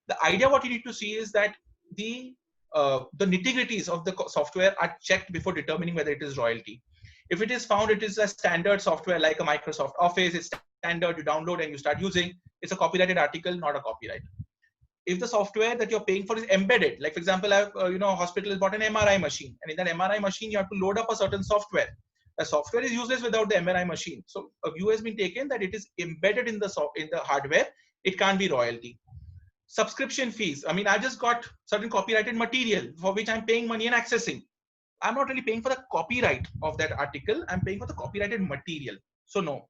The idea what you need to see is that the nitty-gritties of the software are checked before determining whether it is royalty. If it is found it is a standard software like a Microsoft Office, it's standard, you download and you start using, it's a copyrighted article, not a copyright. If the software that you're paying for is embedded, like for example, a hospital has bought an MRI machine, and in that MRI machine you have to load up a certain software. The software is useless without the MRI machine. So a view has been taken that it is embedded in the hardware. It can't be royalty. Subscription fees. I mean, I just got certain copyrighted material for which I'm paying money and accessing. I'm not really paying for the copyright of that article. I'm paying for the copyrighted material. So no.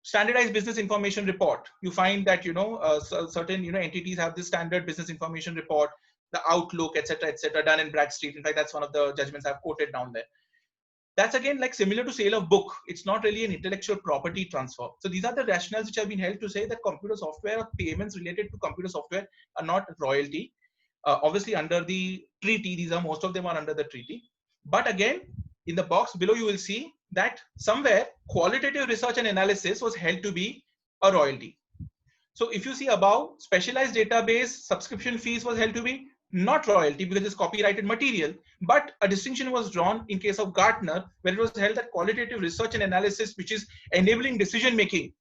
Standardized business information report. You find that certain entities have this standard business information report, the Outlook, etc., done in Bradstreet. In fact, that's one of the judgments I've quoted down there. That's again like similar to sale of book. It's not really an intellectual property transfer. So these are the rationales which have been held to say that computer software or payments related to computer software are not royalty. Obviously under the treaty, most of them are under the treaty. But again, in the box below, you will see that somewhere qualitative research and analysis was held to be a royalty. So if you see above, specialized database subscription fees was held to be not royalty because it's copyrighted material, but a distinction was drawn in case of Gartner, where it was held that qualitative research and analysis, which is enabling decision making,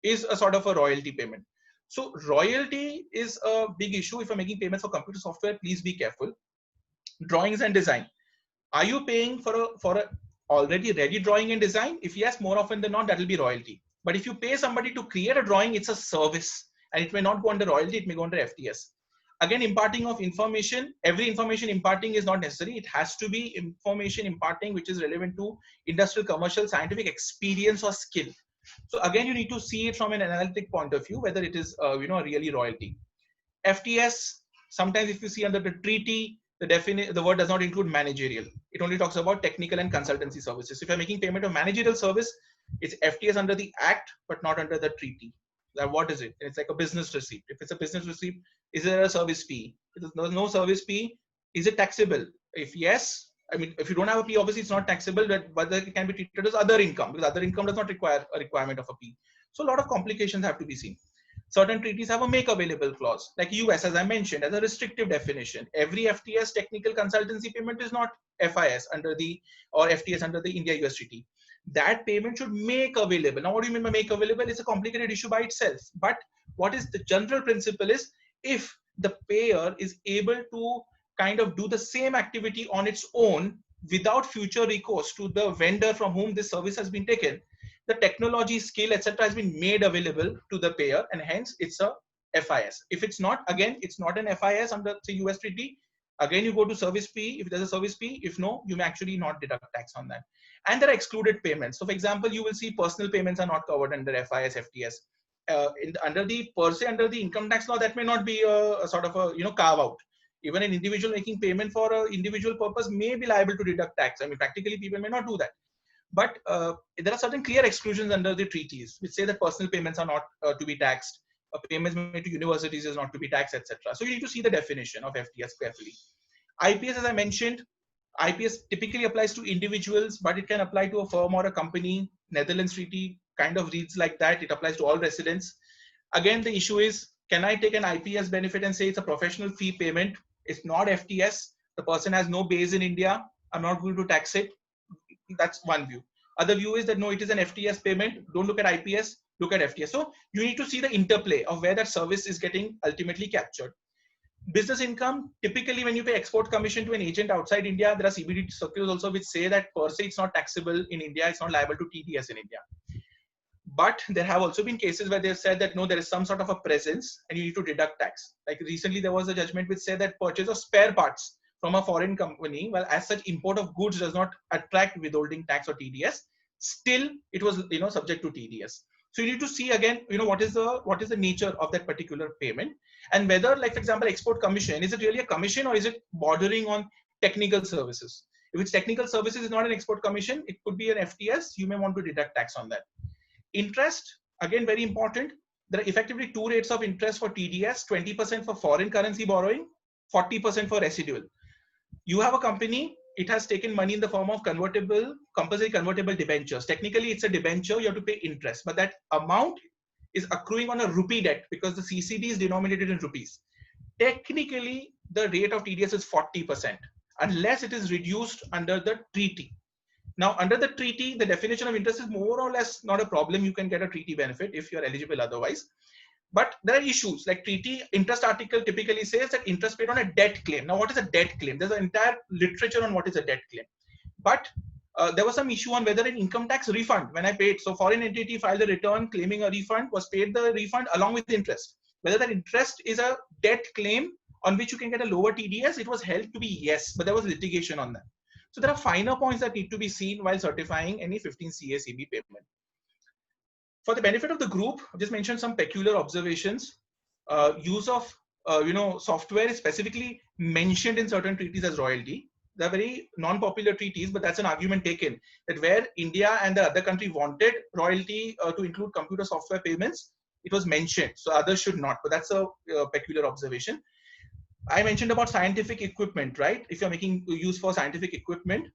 is a sort of a royalty payment. So royalty is a big issue. If you're making payments for computer software, please be careful. Drawings and design. Are you paying for a already ready drawing and design? If yes, more often than not, that will be royalty. But if you pay somebody to create a drawing, it's a service, and it may not go under royalty, it may go under FTS. Again, imparting of information, every information imparting is not necessary. It has to be information imparting which is relevant to industrial, commercial, scientific experience or skill. So again, you need to see it from an analytic point of view, whether it is really royalty. FTS, sometimes if you see under the treaty, the word does not include managerial. It only talks about technical and consultancy services. If you're making payment of managerial service, it's FTS under the act, but not under the treaty. Now, what is it? It's like a business receipt. If it's a business receipt, is there a service fee? If there's no service fee, is it taxable? If yes, I mean, if you don't have a P, obviously it's not taxable, but it can be treated as other income, because other income does not require a requirement of a P. So a lot of complications have to be seen. Certain treaties have a make available clause, like US, as I mentioned, as a restrictive definition. Every FTS technical consultancy payment is not FIS under the, or FTS under the India-US treaty. That payment should make available. Now, what do you mean by make available? It's a complicated issue by itself. But what is the general principle is, if the payer is able to kind of do the same activity on its own without future recourse to the vendor from whom this service has been taken, the technology, skill, etc. has been made available to the payer, and hence it's a FIS. If it's not, again, it's not an FIS under the US treaty. Again, you go to service P if there's a service P. If no, you may actually not deduct tax on that. And there are excluded payments. So, for example, you will see personal payments are not covered under FIS, FTS. Under the per se, under the income tax law, that may not be a sort of a carve out. Even an individual making payment for an individual purpose may be liable to deduct tax. I mean, practically people may not do that. But there are certain clear exclusions under the treaties which say that personal payments are not to be taxed. Payments made to universities is not to be taxed, etc. So you need to see the definition of FTS carefully. IPS, as I mentioned, IPS typically applies to individuals, but it can apply to a firm or a company. Netherlands treaty kind of reads like that. It applies to all residents. Again, the issue is, can I take an IPS benefit and say it's a professional fee payment? It's not FTS. The person has no base in India. I'm not going to tax it. That's one view. Other view is that no, it is an FTS payment. Don't look at IPS, look at FTS. So you need to see the interplay of where that service is getting ultimately captured. Business income, typically when you pay export commission to an agent outside India, there are CBD circulars also which say that per se it's not taxable in India, it's not liable to TDS in India. But there have also been cases where they've said that no, there is some sort of a presence and you need to deduct tax. Like recently there was a judgment which said that purchase of spare parts from a foreign company, well, as such, import of goods does not attract withholding tax or TDS. Still, it was subject to TDS. So you need to see again, what is the nature of that particular payment, and whether, like for example, export commission, is it really a commission or is it bordering on technical services? If it's technical services, it's not an export commission. It could be an FTS. You may want to deduct tax on that. Interest, again, very important. There are effectively two rates of interest for TDS: 20% for foreign currency borrowing, 40% for residual. You have a company, it has taken money in the form of compulsory convertible debentures. Technically, it's a debenture, you have to pay interest, but that amount is accruing on a rupee debt because the CCD is denominated in rupees. Technically, the rate of TDS is 40%, unless it is reduced under the treaty. Now, under the treaty, the definition of interest is more or less not a problem. You can get a treaty benefit if you're eligible otherwise. But there are issues, like treaty interest article typically says that interest paid on a debt claim. Now, what is a debt claim? There's an entire literature on what is a debt claim. But there was some issue on whether an income tax refund, when I paid, so foreign entity filed a return claiming a refund, was paid the refund along with interest. Whether that interest is a debt claim on which you can get a lower TDS, it was held to be yes, but there was litigation on that. So there are finer points that need to be seen while certifying any 15 CACB payment. For the benefit of the group, I just mentioned some peculiar observations. Use of software is specifically mentioned in certain treaties as royalty. They're very non-popular treaties, but that's an argument taken that where India and the other country wanted royalty to include computer software payments, it was mentioned. So others should not, but that's a peculiar observation. I mentioned about scientific equipment, right? If you're making use for scientific equipment,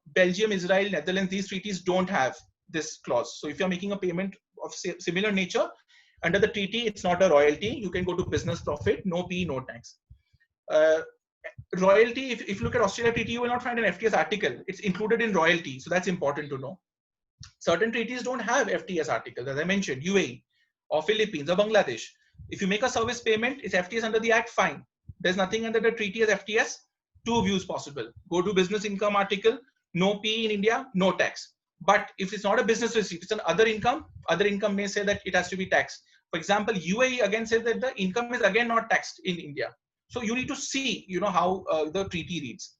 Belgium, Israel, Netherlands, these treaties don't have this clause. So if you're making a payment of similar nature under the treaty, it's not a royalty. You can go to business profit, no P, no tax. Royalty, if you look at Australia treaty, you will not find an FTS article. It's included in royalty. So that's important to know. Certain treaties don't have FTS articles, as I mentioned, UAE or Philippines or Bangladesh. If you make a service payment, it's FTS under the Act, fine. There's nothing under the treaty as FTS. Two views possible. Go to business income article, no P in India, no tax. But if it's not a business receipt, it's an other income may say that it has to be taxed. For example, UAE again says that the income is again not taxed in India. So you need to see, how the treaty reads.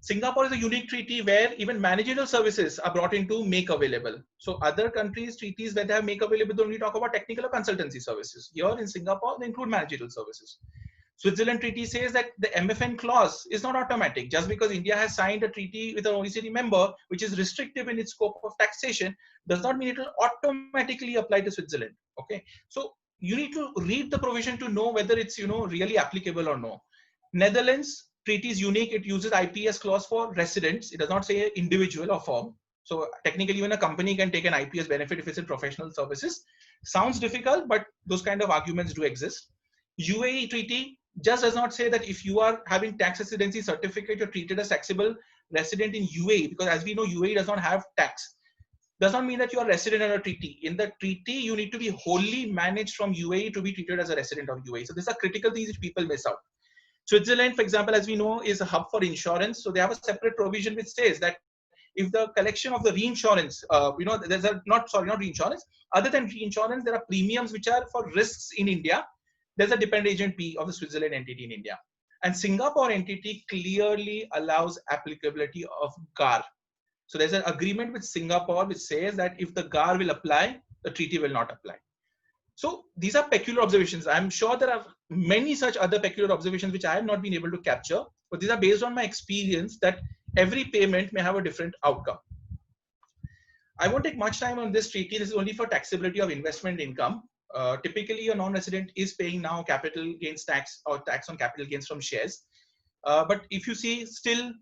Singapore is a unique treaty where even managerial services are brought into make available. So other countries' treaties where they have make available, they only talk about technical or consultancy services. Here in Singapore, they include managerial services. Switzerland treaty says that the MFN clause is not automatic. Just because India has signed a treaty with an OECD member, which is restrictive in its scope of taxation, does not mean it will automatically apply to Switzerland. Okay, so you need to read the provision to know whether it's really applicable or no. Netherlands, treaty is unique. It uses IPS clause for residents. It does not say individual or firm. So technically, even a company can take an IPS benefit if it's in professional services. Sounds difficult, but those kind of arguments do exist. UAE treaty just does not say that if you are having tax residency certificate, you're treated as taxable resident in UAE, because as we know, UAE does not have tax. Does not mean that you are resident under a treaty. In the treaty, you need to be wholly managed from UAE to be treated as a resident of UAE. So these are critical things which people miss out. Switzerland, for example, as we know, is a hub for insurance. So they have a separate provision which says that if the collection of the reinsurance, there's a not reinsurance. Other than reinsurance, there are premiums which are for risks in India. There's a dependent agent P of the Switzerland entity in India. And Singapore entity clearly allows applicability of GAR. So there's an agreement with Singapore which says that if the GAR will apply, the treaty will not apply. So these are peculiar observations. I'm sure there are many such other peculiar observations which I have not been able to capture, but these are based on my experience that every payment may have a different outcome. I won't take much time on this treaty. This is only for taxability of investment income. Typically, a non-resident is paying now capital gains tax or tax on capital gains from shares. But if you see still,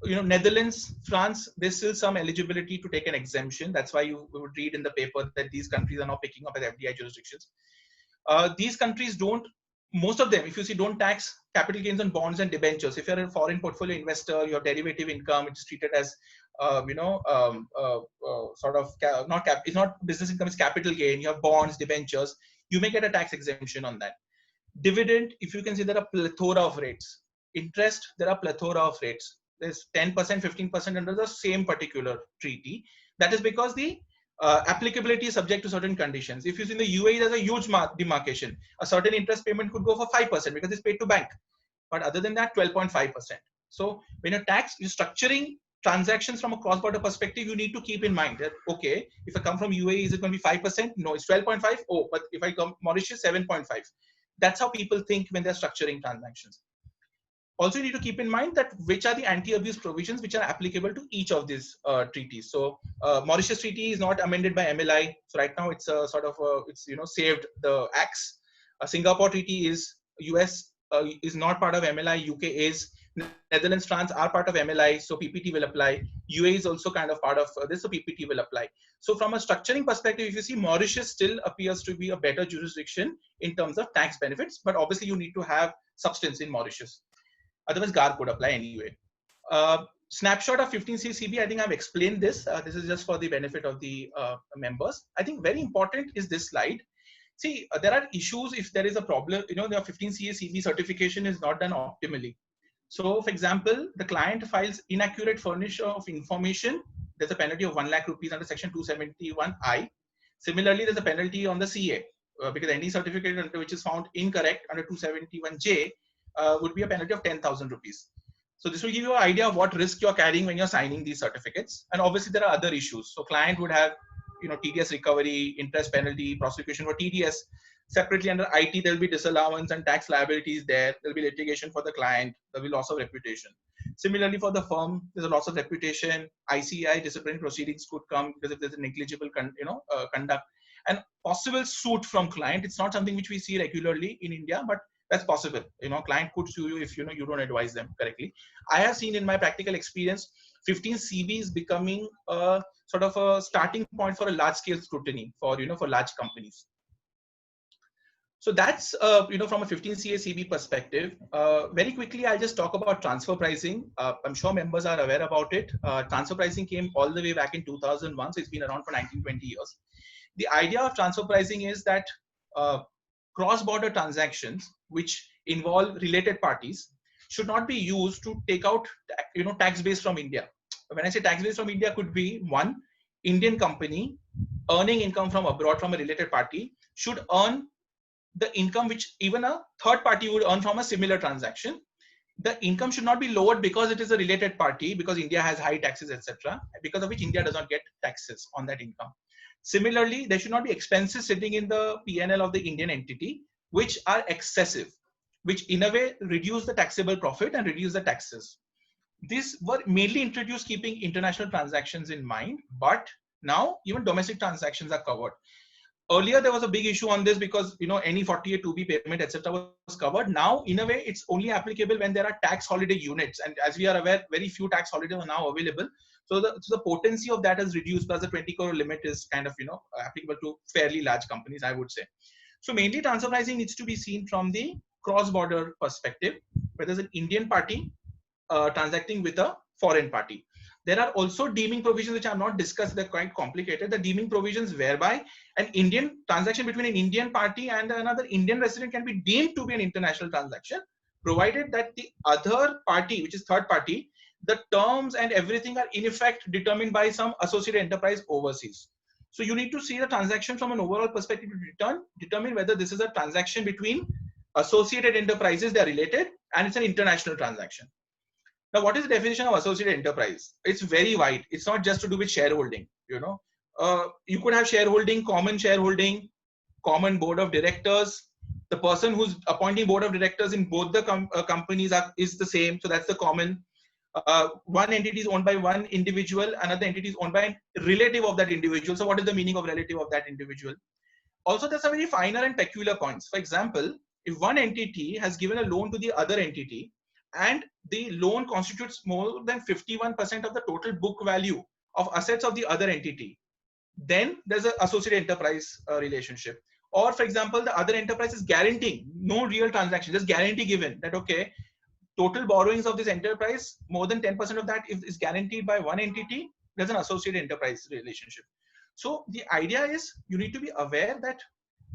Netherlands, France, there's still some eligibility to take an exemption. That's why you would read in the paper that these countries are now picking up as FDI jurisdictions. These countries don't, most of them, if you see, don't tax capital gains on bonds and debentures. If you're a foreign portfolio investor, your derivative income, it's treated as, it's not business income, it's capital gain. You have bonds, debentures, you may get a tax exemption on that. Dividend, if you can see, there are plethora of rates. Interest, there are plethora of rates. There's 10%, 15% under the same particular treaty. That is because the applicability is subject to certain conditions. If you see in the UAE, there's a huge demarcation. A certain interest payment could go for 5% because it's paid to bank. But other than that, 12.5%. So when you're structuring transactions from a cross-border perspective, you need to keep in mind that, okay, if I come from UAE, is it going to be 5%? No, it's 12.5. Oh, but if I come Mauritius, 7.5. That's how people think when they're structuring transactions. Also, you need to keep in mind that which are the anti-abuse provisions which are applicable to each of these treaties. So Mauritius treaty is not amended by MLI. So right now it's saved the axe. Singapore treaty is US is not part of MLI. UK is. Netherlands, France are part of MLI. So PPT will apply. UAE is also kind of part of this. So PPT will apply. So from a structuring perspective, if you see, Mauritius still appears to be a better jurisdiction in terms of tax benefits. But obviously you need to have substance in Mauritius. Otherwise, GAR could apply anyway. Snapshot of 15CCB, I think I've explained this. This is just for the benefit of the members. I think very important is this slide. See, there are issues if there is a problem, the 15CCB certification is not done optimally. So, for example, the client files inaccurate furniture of information. There's a penalty of 1 lakh rupees under section 271I. Similarly, there's a penalty on the CA because any certificate which is found incorrect under 271J would be a penalty of 10,000 rupees. So this will give you an idea of what risk you're carrying when you're signing these certificates. And obviously there are other issues. So client would have, TDS recovery, interest penalty, prosecution for TDS. Separately under IT, there'll be disallowance and tax liabilities there. There'll be litigation for the client. There'll be loss of reputation. Similarly for the firm, there's a loss of reputation. ICI disciplinary proceedings could come because if there's a negligible conduct. And possible suit from client. It's not something which we see regularly in India, but that's possible. Client could sue you if you don't advise them correctly. I have seen in my practical experience, 15 CB is becoming a sort of a starting point for a large-scale scrutiny for for large companies. So that's from a 15 CB perspective. Very quickly, I'll just talk about transfer pricing. I'm sure members are aware about it. Transfer pricing came all the way back in 2001, so it's been around for 19-20 years. The idea of transfer pricing is that cross-border transactions which involve related parties should not be used to take out tax base from India. When I say tax base from India, could be one Indian company earning income from abroad from a related party should earn the income which even a third party would earn from a similar transaction. The income should not be lowered because it is a related party, because India has high taxes, etc., because of which India does not get taxes on that income. Similarly, there should not be expenses sitting in the P&L of the Indian entity which are excessive, which in a way reduce the taxable profit and reduce the taxes. These were mainly introduced keeping international transactions in mind, but now even domestic transactions are covered. earlier there was a big issue on this because any 48(2)B payment etc. was covered. Now in a way it's only applicable when there are tax holiday units, and as we are aware, very few tax holidays are now available. So the potency of that has reduced, plus the 20 crore limit is kind of applicable to fairly large companies, I would say. So mainly transfer pricing needs to be seen from the cross-border perspective, where there's an Indian party transacting with a foreign party. There are also deeming provisions which I have not discussed. They're quite complicated. The deeming provisions whereby an Indian transaction between an Indian party and another Indian resident can be deemed to be an international transaction, provided that the other party, which is third party, the terms and everything are in effect determined by some associated enterprise overseas. So you need to see the transaction from an overall perspective to determine whether this is a transaction between associated enterprises, they are related, and it's an international transaction. Now, what is the definition of associated enterprise? It's very wide. It's not just to do with shareholding. You could have shareholding, common board of directors. The person who's appointing board of directors in both the companies is the same. So that's the common. One entity is owned by one individual, another entity is owned by a relative of that individual. So what is the meaning of relative of that individual? Also, there's some very finer and peculiar points. For example, if one entity has given a loan to the other entity, and the loan constitutes more than 51% of the total book value of assets of the other entity, then there's an associated enterprise relationship. Or for example, the other enterprise is guaranteeing, no real transaction, just guarantee given that, okay, total borrowings of this enterprise, more than 10% of that is guaranteed by one entity, there's an associated enterprise relationship. So the idea is you need to be aware that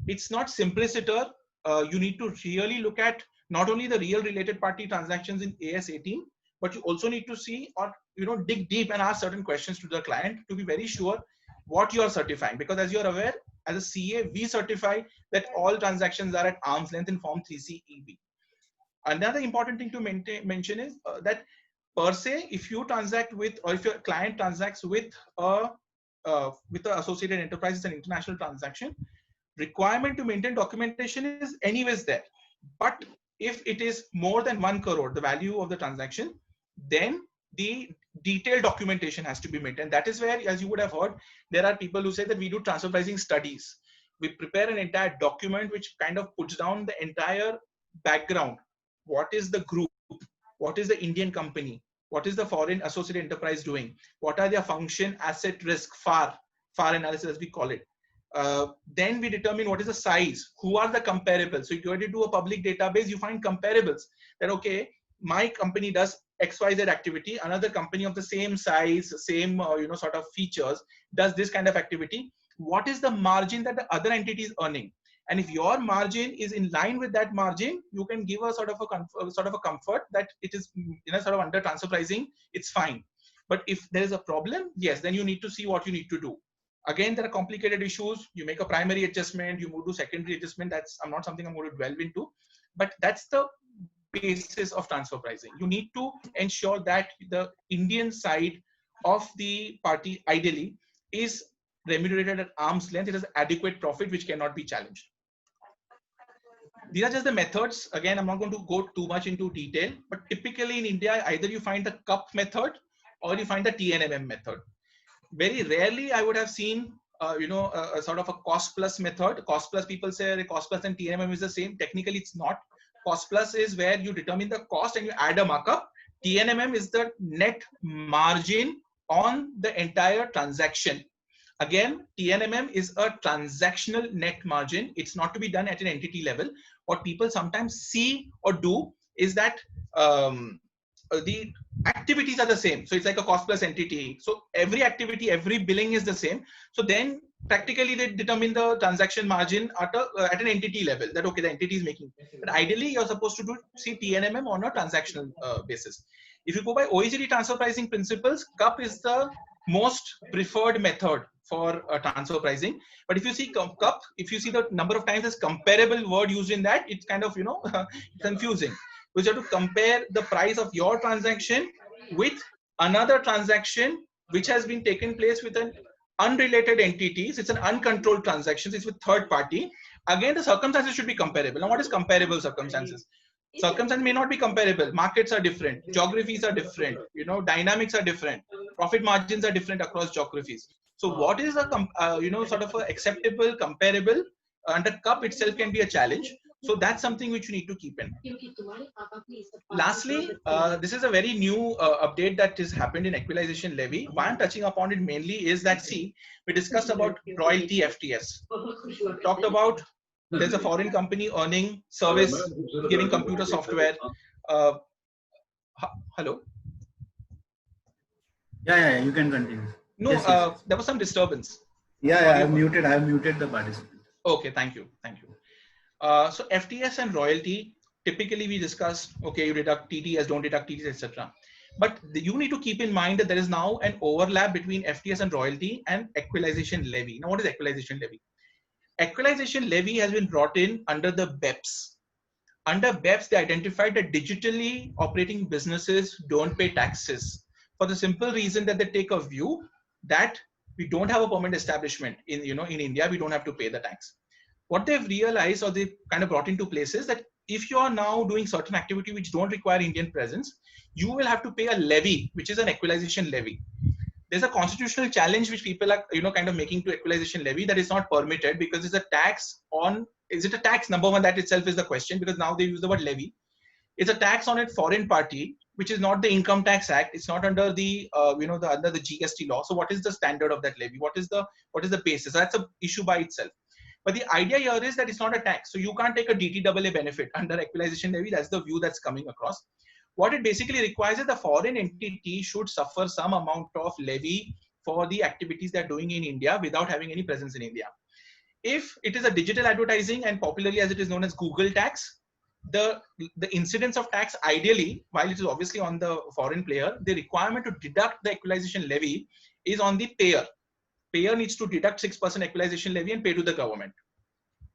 it's not simpliciter. You need to really look at not only the real related party transactions in AS18, but you also need to see or dig deep and ask certain questions to the client to be very sure what you are certifying. Because as you are aware, as a CA, we certify that all transactions are at arm's length in Form 3CEB. Another important thing to mention is that per se, if you transact with, or if your client transacts with the associated enterprise, it's an international transaction, requirement to maintain documentation is anyways there. But if it is more than 1 crore, the value of the transaction, then the detailed documentation has to be maintained. That is where, as you would have heard, there are people who say that we do transfer pricing studies. We prepare an entire document which kind of puts down the entire background. What is the group? What is the Indian company? What is the foreign associated enterprise doing? What are their function, asset, risk, FAR analysis as we call it. Then we determine what is the size, who are the comparables. So if you were to do a public database, you find comparables that, okay, my company does XYZ activity, another company of the same size, same sort of features does this kind of activity. What is the margin that the other entity is earning? And if your margin is in line with that margin, you can give a sort of a comfort that it is sort of under transfer pricing, it's fine. But if there is a problem, yes, then you need to see what you need to do. Again, there are complicated issues. You make a primary adjustment, you move to secondary adjustment. That's not something I'm going to delve into, but that's the basis of transfer pricing. You need to ensure that the Indian side of the party ideally is remunerated at arm's length. It has adequate profit which cannot be challenged. These are just the methods. Again, I'm not going to go too much into detail, but typically in India, either you find the CUP method or you find the TNMM method. Very rarely I would have seen, a sort of a cost plus method. Cost plus, people say the cost plus and TNMM is the same. Technically, it's not. Cost plus is where you determine the cost and you add a markup. TNMM is the net margin on the entire transaction. Again, TNMM is a transactional net margin. It's not to be done at an entity level. What people sometimes see or do is that the activities are the same. So it's like a cost plus entity. So every activity, every billing is the same. So then practically they determine the transaction margin at an entity level, that okay, the entity is making. But ideally you're supposed to see TNMM on a transactional basis. If you go by OECD transfer pricing principles, CUP is the most preferred method for transfer pricing. But if you see CUP, if you see the number of times this comparable word used in that, it's kind of confusing. Because you have to compare the price of your transaction with another transaction which has been taken place with an unrelated entities. It's an uncontrolled transaction. It's with third party. Again, the circumstances should be comparable. Now, what is comparable circumstances? Circumstances may not be comparable. Markets are different. Geographies are different. Dynamics are different. Profit margins are different across geographies. So what is a sort of a acceptable, comparable under CUP itself can be a challenge. So that's something which you need to keep in mind. Lastly, this is a very new update that has happened in equalization levy. Why I'm touching upon it mainly is that, see, we discussed about royalty FTS. Talked about there's a foreign company earning service, giving computer software. Hello? Yeah, you can continue. No, Yes. there was some disturbance. Yeah, I have muted the participant. Okay, thank you. So FTS and royalty, typically we discuss, okay, you deduct TTS, don't deduct TTS, etc. But you need to keep in mind that there is now an overlap between FTS and royalty and equalization levy. Now, what is equalization levy? Equalization levy has been brought in under the BEPS. Under BEPS, they identified that digitally operating businesses don't pay taxes for the simple reason that they take a view that we don't have a permanent establishment in India, we don't have to pay the tax. What they've realized, or they kind of brought into place, is that if you are now doing certain activity which don't require Indian presence, you will have to pay a levy, which is an equalization levy. There's a constitutional challenge which people are kind of making to equalization levy, that is not permitted because it's a tax on. Is it a tax? Number one, that itself is the question, because now they use the word levy. It's a tax on a foreign party, which is not the Income Tax Act. It's not under the under the GST law. So what is the standard of that levy? What is the basis? So that's an issue by itself. But the idea here is that it's not a tax. So you can't take a DTAA benefit under equalization levy. That's the view that's coming across. What it basically requires is the foreign entity should suffer some amount of levy for the activities they're doing in India without having any presence in India. If it is a digital advertising, and popularly as it is known as Google tax, the incidence of tax, ideally, while it is obviously on the foreign player, the requirement to deduct the equalization levy is on the payer. Payer needs to deduct 6% equalization levy and pay to the government.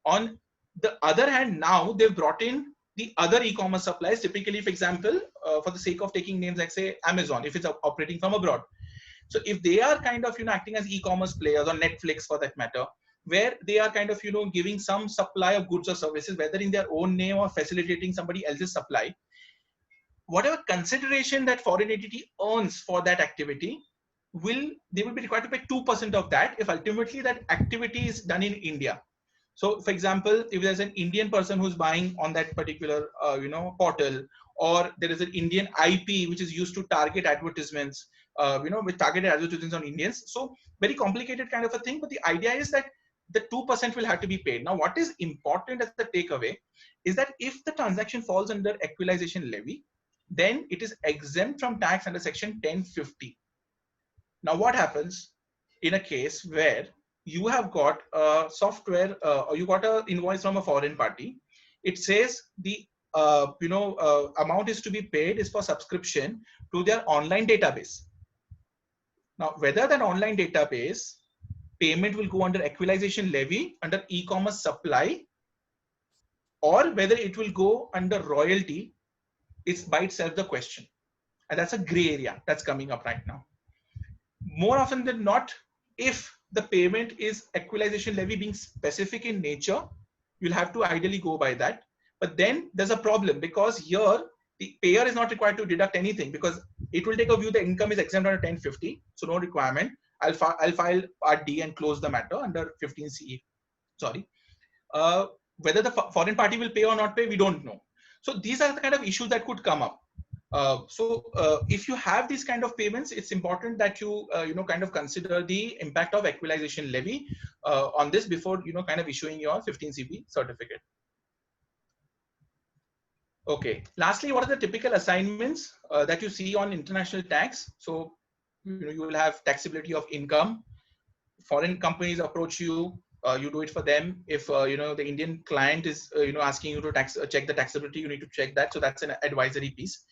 On the other hand, now they've brought in the other e-commerce suppliers. Typically, for example, for the sake of taking names like say Amazon, if it's operating from abroad. So if they are kind of acting as e-commerce players, or Netflix for that matter, where they are kind of giving some supply of goods or services, whether in their own name or facilitating somebody else's supply, whatever consideration that foreign entity earns for that activity, they will be required to pay 2% of that if ultimately that activity is done in India. So for example, if there's an Indian person who's buying on that particular portal, or there is an Indian IP which is used to target advertisements, with targeted advertisements on Indians. So very complicated kind of a thing, but the idea is that the 2% will have to be paid. Now, what is important as the takeaway is that if the transaction falls under equalization levy, then it is exempt from tax under section 1050. Now, what happens in a case where you have got a software or you got an invoice from a foreign party? It says the amount is to be paid is for subscription to their online database. Now, whether that online database payment will go under equalization levy under e-commerce supply, or whether it will go under royalty, is by itself the question. And that's a gray area that's coming up right now. More often than not, if the payment is equalization levy being specific in nature, you'll have to ideally go by that. But then there's a problem, because here the payer is not required to deduct anything, because it will take a view the income is exempt under 1050, so no requirement. I'll file Part D and close the matter under 15 CE. Sorry. Whether the foreign party will pay or not pay, we don't know. So these are the kind of issues that could come up. If you have these kind of payments, it's important that you kind of consider the impact of equalization levy on this before kind of issuing your 15 CB certificate. Okay. Lastly, what are the typical assignments that you see on international tax? So you will have taxability of income. Foreign companies approach you. You do it for them. If the Indian client is asking you to check the taxability, you need to check that. So that's an advisory piece.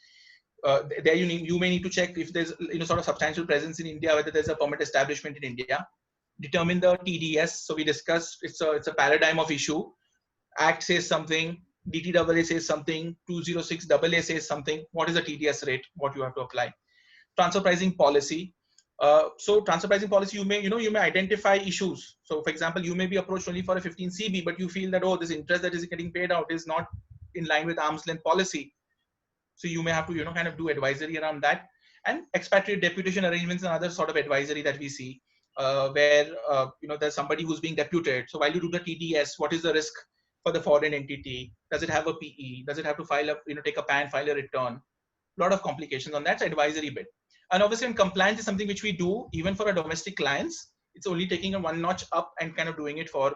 There you may need to check if there's sort of substantial presence in India, whether there's a permanent establishment in India. Determine the TDS. So we discussed it's a paradigm of issue. Act says something, DTAA says something, 206 AA says something. What is the TDS rate? What you have to apply? Transfer pricing policy. So transfer pricing policy, you may identify issues. So for example, you may be approached only for a 15 CB, but you feel that, oh, this interest that is getting paid out is not in line with arm's length policy. So you may have to kind of do advisory around that. And expatriate deputation arrangements and other sort of advisory that we see. where there's somebody who's being deputed. So while you do the TDS, what is the risk for the foreign entity? Does it have a PE? Does it have to file a take a PAN, file a return? A lot of complications on that advisory bit. And obviously, in compliance is something which we do even for our domestic clients. It's only taking a one notch up and kind of doing it for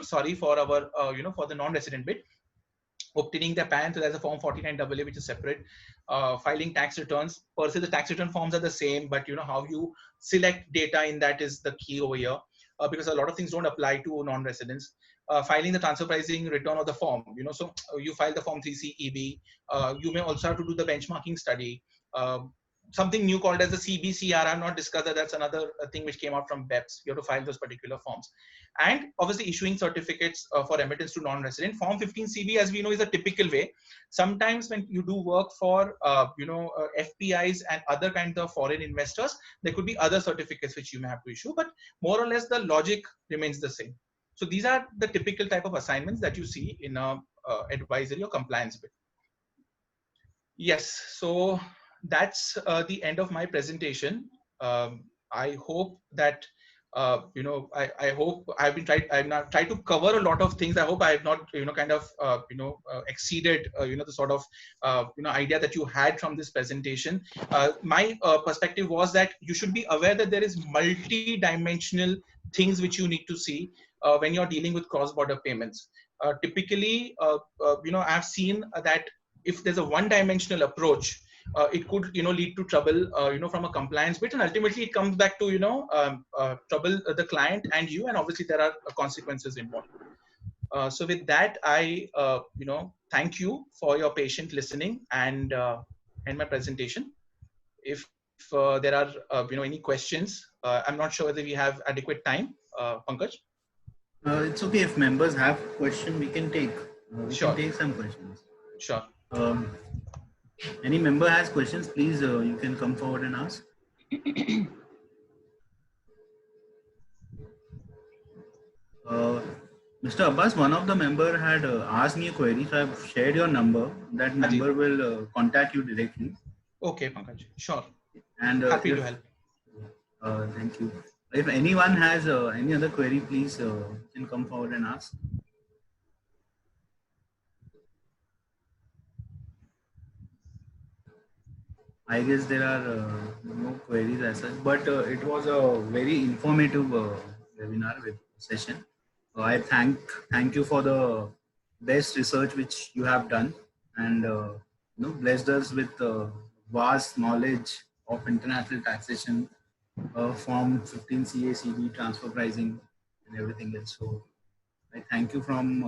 sorry, for our for the non-resident bit, obtaining the PAN. So there's a form 49AA which is separate. Filing tax returns. Per se, the tax return forms are the same, but how you select data in that is the key over here, because a lot of things don't apply to non-residents. Filing the transfer pricing return of the form, so you file the form 3CEB. You may also have to do the benchmarking study. Something new called as the CBCR. I've not discussed that. That's another thing which came out from BEPS. You have to file those particular forms. And obviously issuing certificates for remittance to non-resident. Form 15CB, as we know, is a typical way. Sometimes when you do work for FPIs and other kinds of foreign investors, there could be other certificates which you may have to issue, but more or less the logic remains the same. So these are the typical type of assignments that you see in a advisory or compliance bit. Yes, so that's the end of my presentation. I hope that I hope I've not tried to cover a lot of things. I hope I have not exceeded the sort of idea that you had from this presentation. My perspective was that you should be aware that there is multi-dimensional things which you need to see when you're dealing with cross-border payments. Typically, I've seen that if there's a one-dimensional approach, it could lead to trouble from a compliance bit, and ultimately it comes back to trouble the client and you, and obviously there are consequences involved. So with that, I thank you for your patient listening and my presentation. If there are any questions, I'm not sure whether we have adequate time. Pankaj? It's okay if members have question, we can take. We Sure. can take some questions. Sure. Any member has questions, please you can come forward and ask. Mr. Abbas, one of the member had asked me a query, so I've shared your number. That member will contact you directly. Okay, Pankaj. Sure. And happy to help. Thank you. If anyone has any other query, please can come forward and ask. I guess there are no queries as such, but it was a very informative webinar session. I thank you for the best research which you have done, and blessed us with vast knowledge of international taxation, Form 15 CACB, transfer pricing, and everything else. So I thank you from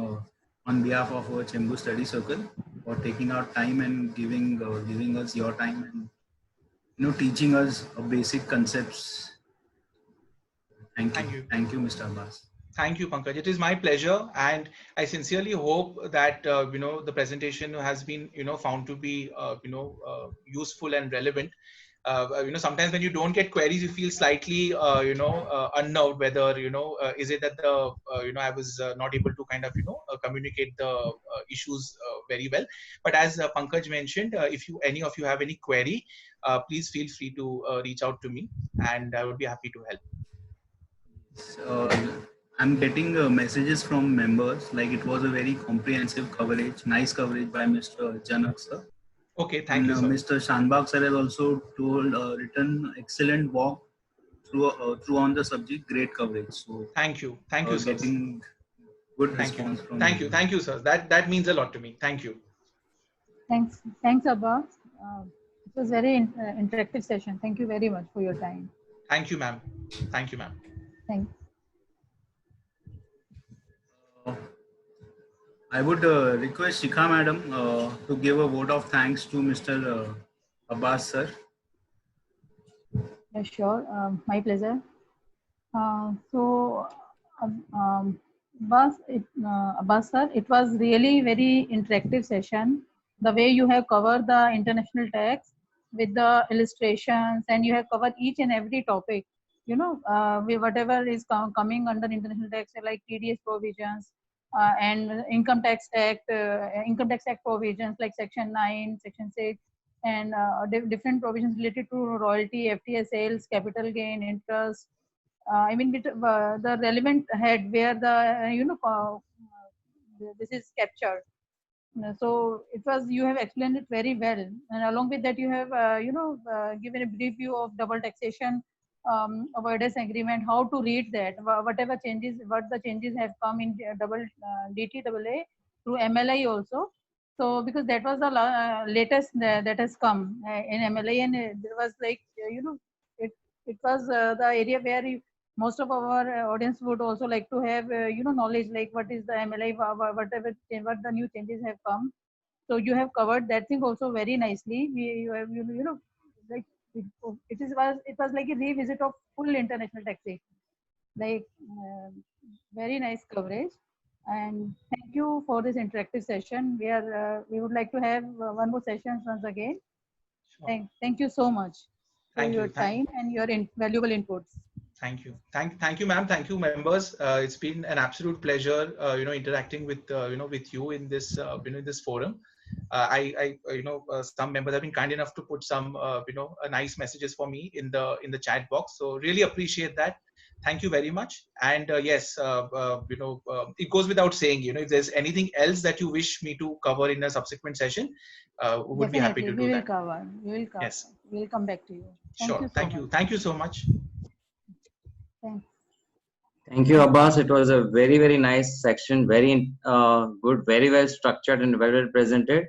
on behalf of our Chembu Study Circle for taking out time and giving us your time and teaching us basic concepts. Thank you, Mr. Abbas. Thank you, Pankaj. It is my pleasure, and I sincerely hope that the presentation has been found to be useful and relevant. Sometimes when you don't get queries, you feel slightly unnerved. Whether is it that the I was not able to kind of communicate the issues very well. But as Pankaj mentioned, if any of you have any query, please feel free to reach out to me, and I would be happy to help. I'm getting messages from members like it was a very comprehensive coverage, nice coverage by Mr. Janak sir. Okay, thank you, sir. Mr. Shanbag sir has also written excellent walk through on the subject, great coverage. So thank you, sir. Getting good response from you. Thank you, sir. That means a lot to me. Thank you. Thanks, Abbas. It was very interactive session. Thank you very much for your time. Thank you, ma'am. Thank you, ma'am. Thanks. I would request Shikha madam to give a vote of thanks to Mr. Abbas sir. Yeah, sure. My pleasure. Abbas sir, it was really very interactive session. The way you have covered the international tax with the illustrations, and you have covered each and every topic. Whatever is coming under international tax, like TDS provisions and income tax act provisions like Section 9, Section 6, and different provisions related to royalty, FTA sales, capital gain, interest, I mean, the relevant head where the this is captured. So it was, you have explained it very well, and along with that you have given a brief view of double taxation avoidance agreement, how to read that, whatever changes, what the changes have come in double DTAA through MLI also. So because that was the latest that has come in MLI, and there was like it was the area where most of our audience would also like to have knowledge, like what is the MLI, whatever what the new changes have come. So you have covered that thing also very nicely. You have like it was like a revisit of full international taxation, like very nice coverage. And thank you for this interactive session. We would like to have one more session once again. Sure. Thank you so much for Thank your you. time and your valuable inputs. Thank you. Thank you, ma'am. Thank you, members. It's been an absolute pleasure, interacting with, with you in this, in this forum. Some members have been kind enough to put some, nice messages for me in the chat box. So really appreciate that. Thank you very much. And yes, it goes without saying, if there's anything else that you wish me to cover in a subsequent session, would be happy to do that. We will cover. Yes. We will come back to you. Thank Sure. you so Thank much. you. Thank you so much. Thanks. Thank you, Abbas. It was a very, very nice section, very good, very well structured and well presented.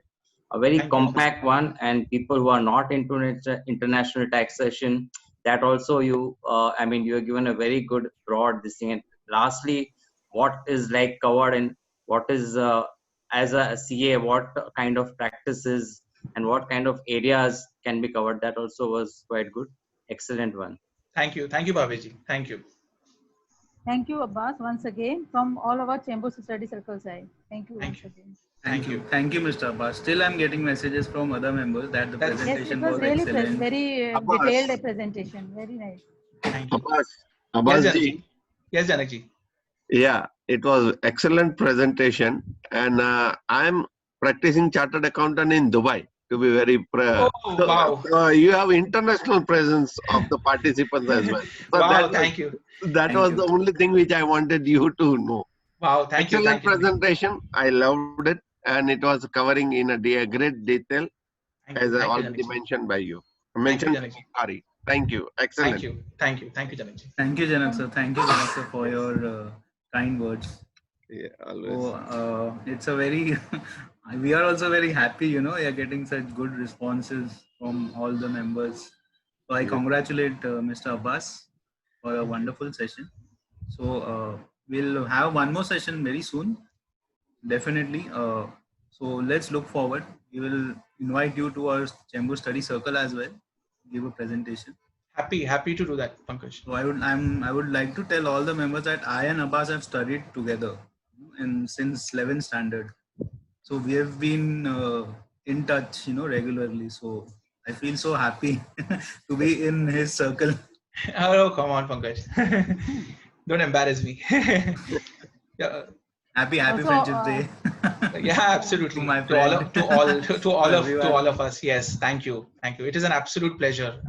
A very compact one, and people who are not into international taxation, that also you have given a very good broad this thing. And lastly, what is like covered and what is as a CA, what kind of practices and what kind of areas can be covered, that also was quite good. Excellent one. Thank you, Bhaveji. Thank you. Thank you, Abbas, once again from all our Chambers Study Circle side. Thank you once again. Thank you, Mr. Abbas. Still, I'm getting messages from other members that the presentation was really excellent. Very detailed presentation. Very nice. Thank you. Abbas Yes, Janakji. Yeah, it was excellent presentation, and I'm practicing chartered accountant in Dubai. To be very wow. So you have international presence of the participants as well. So wow, thank you. That was the only thing which I wanted you to know. Wow, thank you. Excellent presentation. I loved it, and it was covering in a great detail, as I already mentioned by you. Sorry. Thank you. Excellent. Thank you, Janakji. Thank you, Janak sir. Thank you, Janak sir, for your kind words. Yeah, always. So it's a very we are also very happy, we are getting such good responses from all the members. So I congratulate Mr. Abbas for a wonderful session. So we'll have one more session very soon, definitely. So let's look forward. We will invite you to our Chamber Study Circle as well, give a presentation. Happy to do that, Pankaj. So I would like to tell all the members that I and Abbas have studied together since 11th standard. So we have been in touch, regularly. So I feel so happy to be in his circle. Oh, come on, Pankaj. Don't embarrass me. Yeah. Happy Friendship Day. Yeah, absolutely. To all of us. Yes, thank you. It is an absolute pleasure.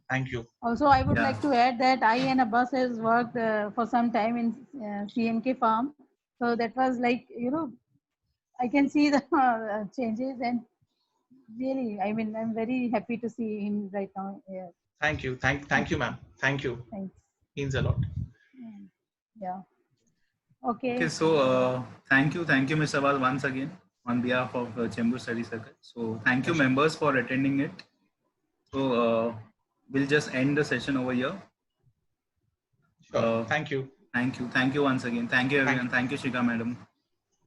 Thank you. Also, I would like to add that I and Abbas has worked for some time in CMK farm. So that was like, I can see the changes, and really, I'm very happy to see him right now here. Thank you, ma'am. Thank you. Thanks. Means a lot. Yeah. Okay. So thank you, Mr. Abbas, once again on behalf of Chamber Study Circle. So thank you, members, for attending it. So we'll just end the session over here. Sure. Thank you. Thank you once again. Thank you, everyone. Thank you, Shika madam.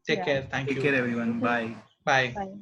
Take care. Thank you. Take care, everyone. Bye. Bye. Bye.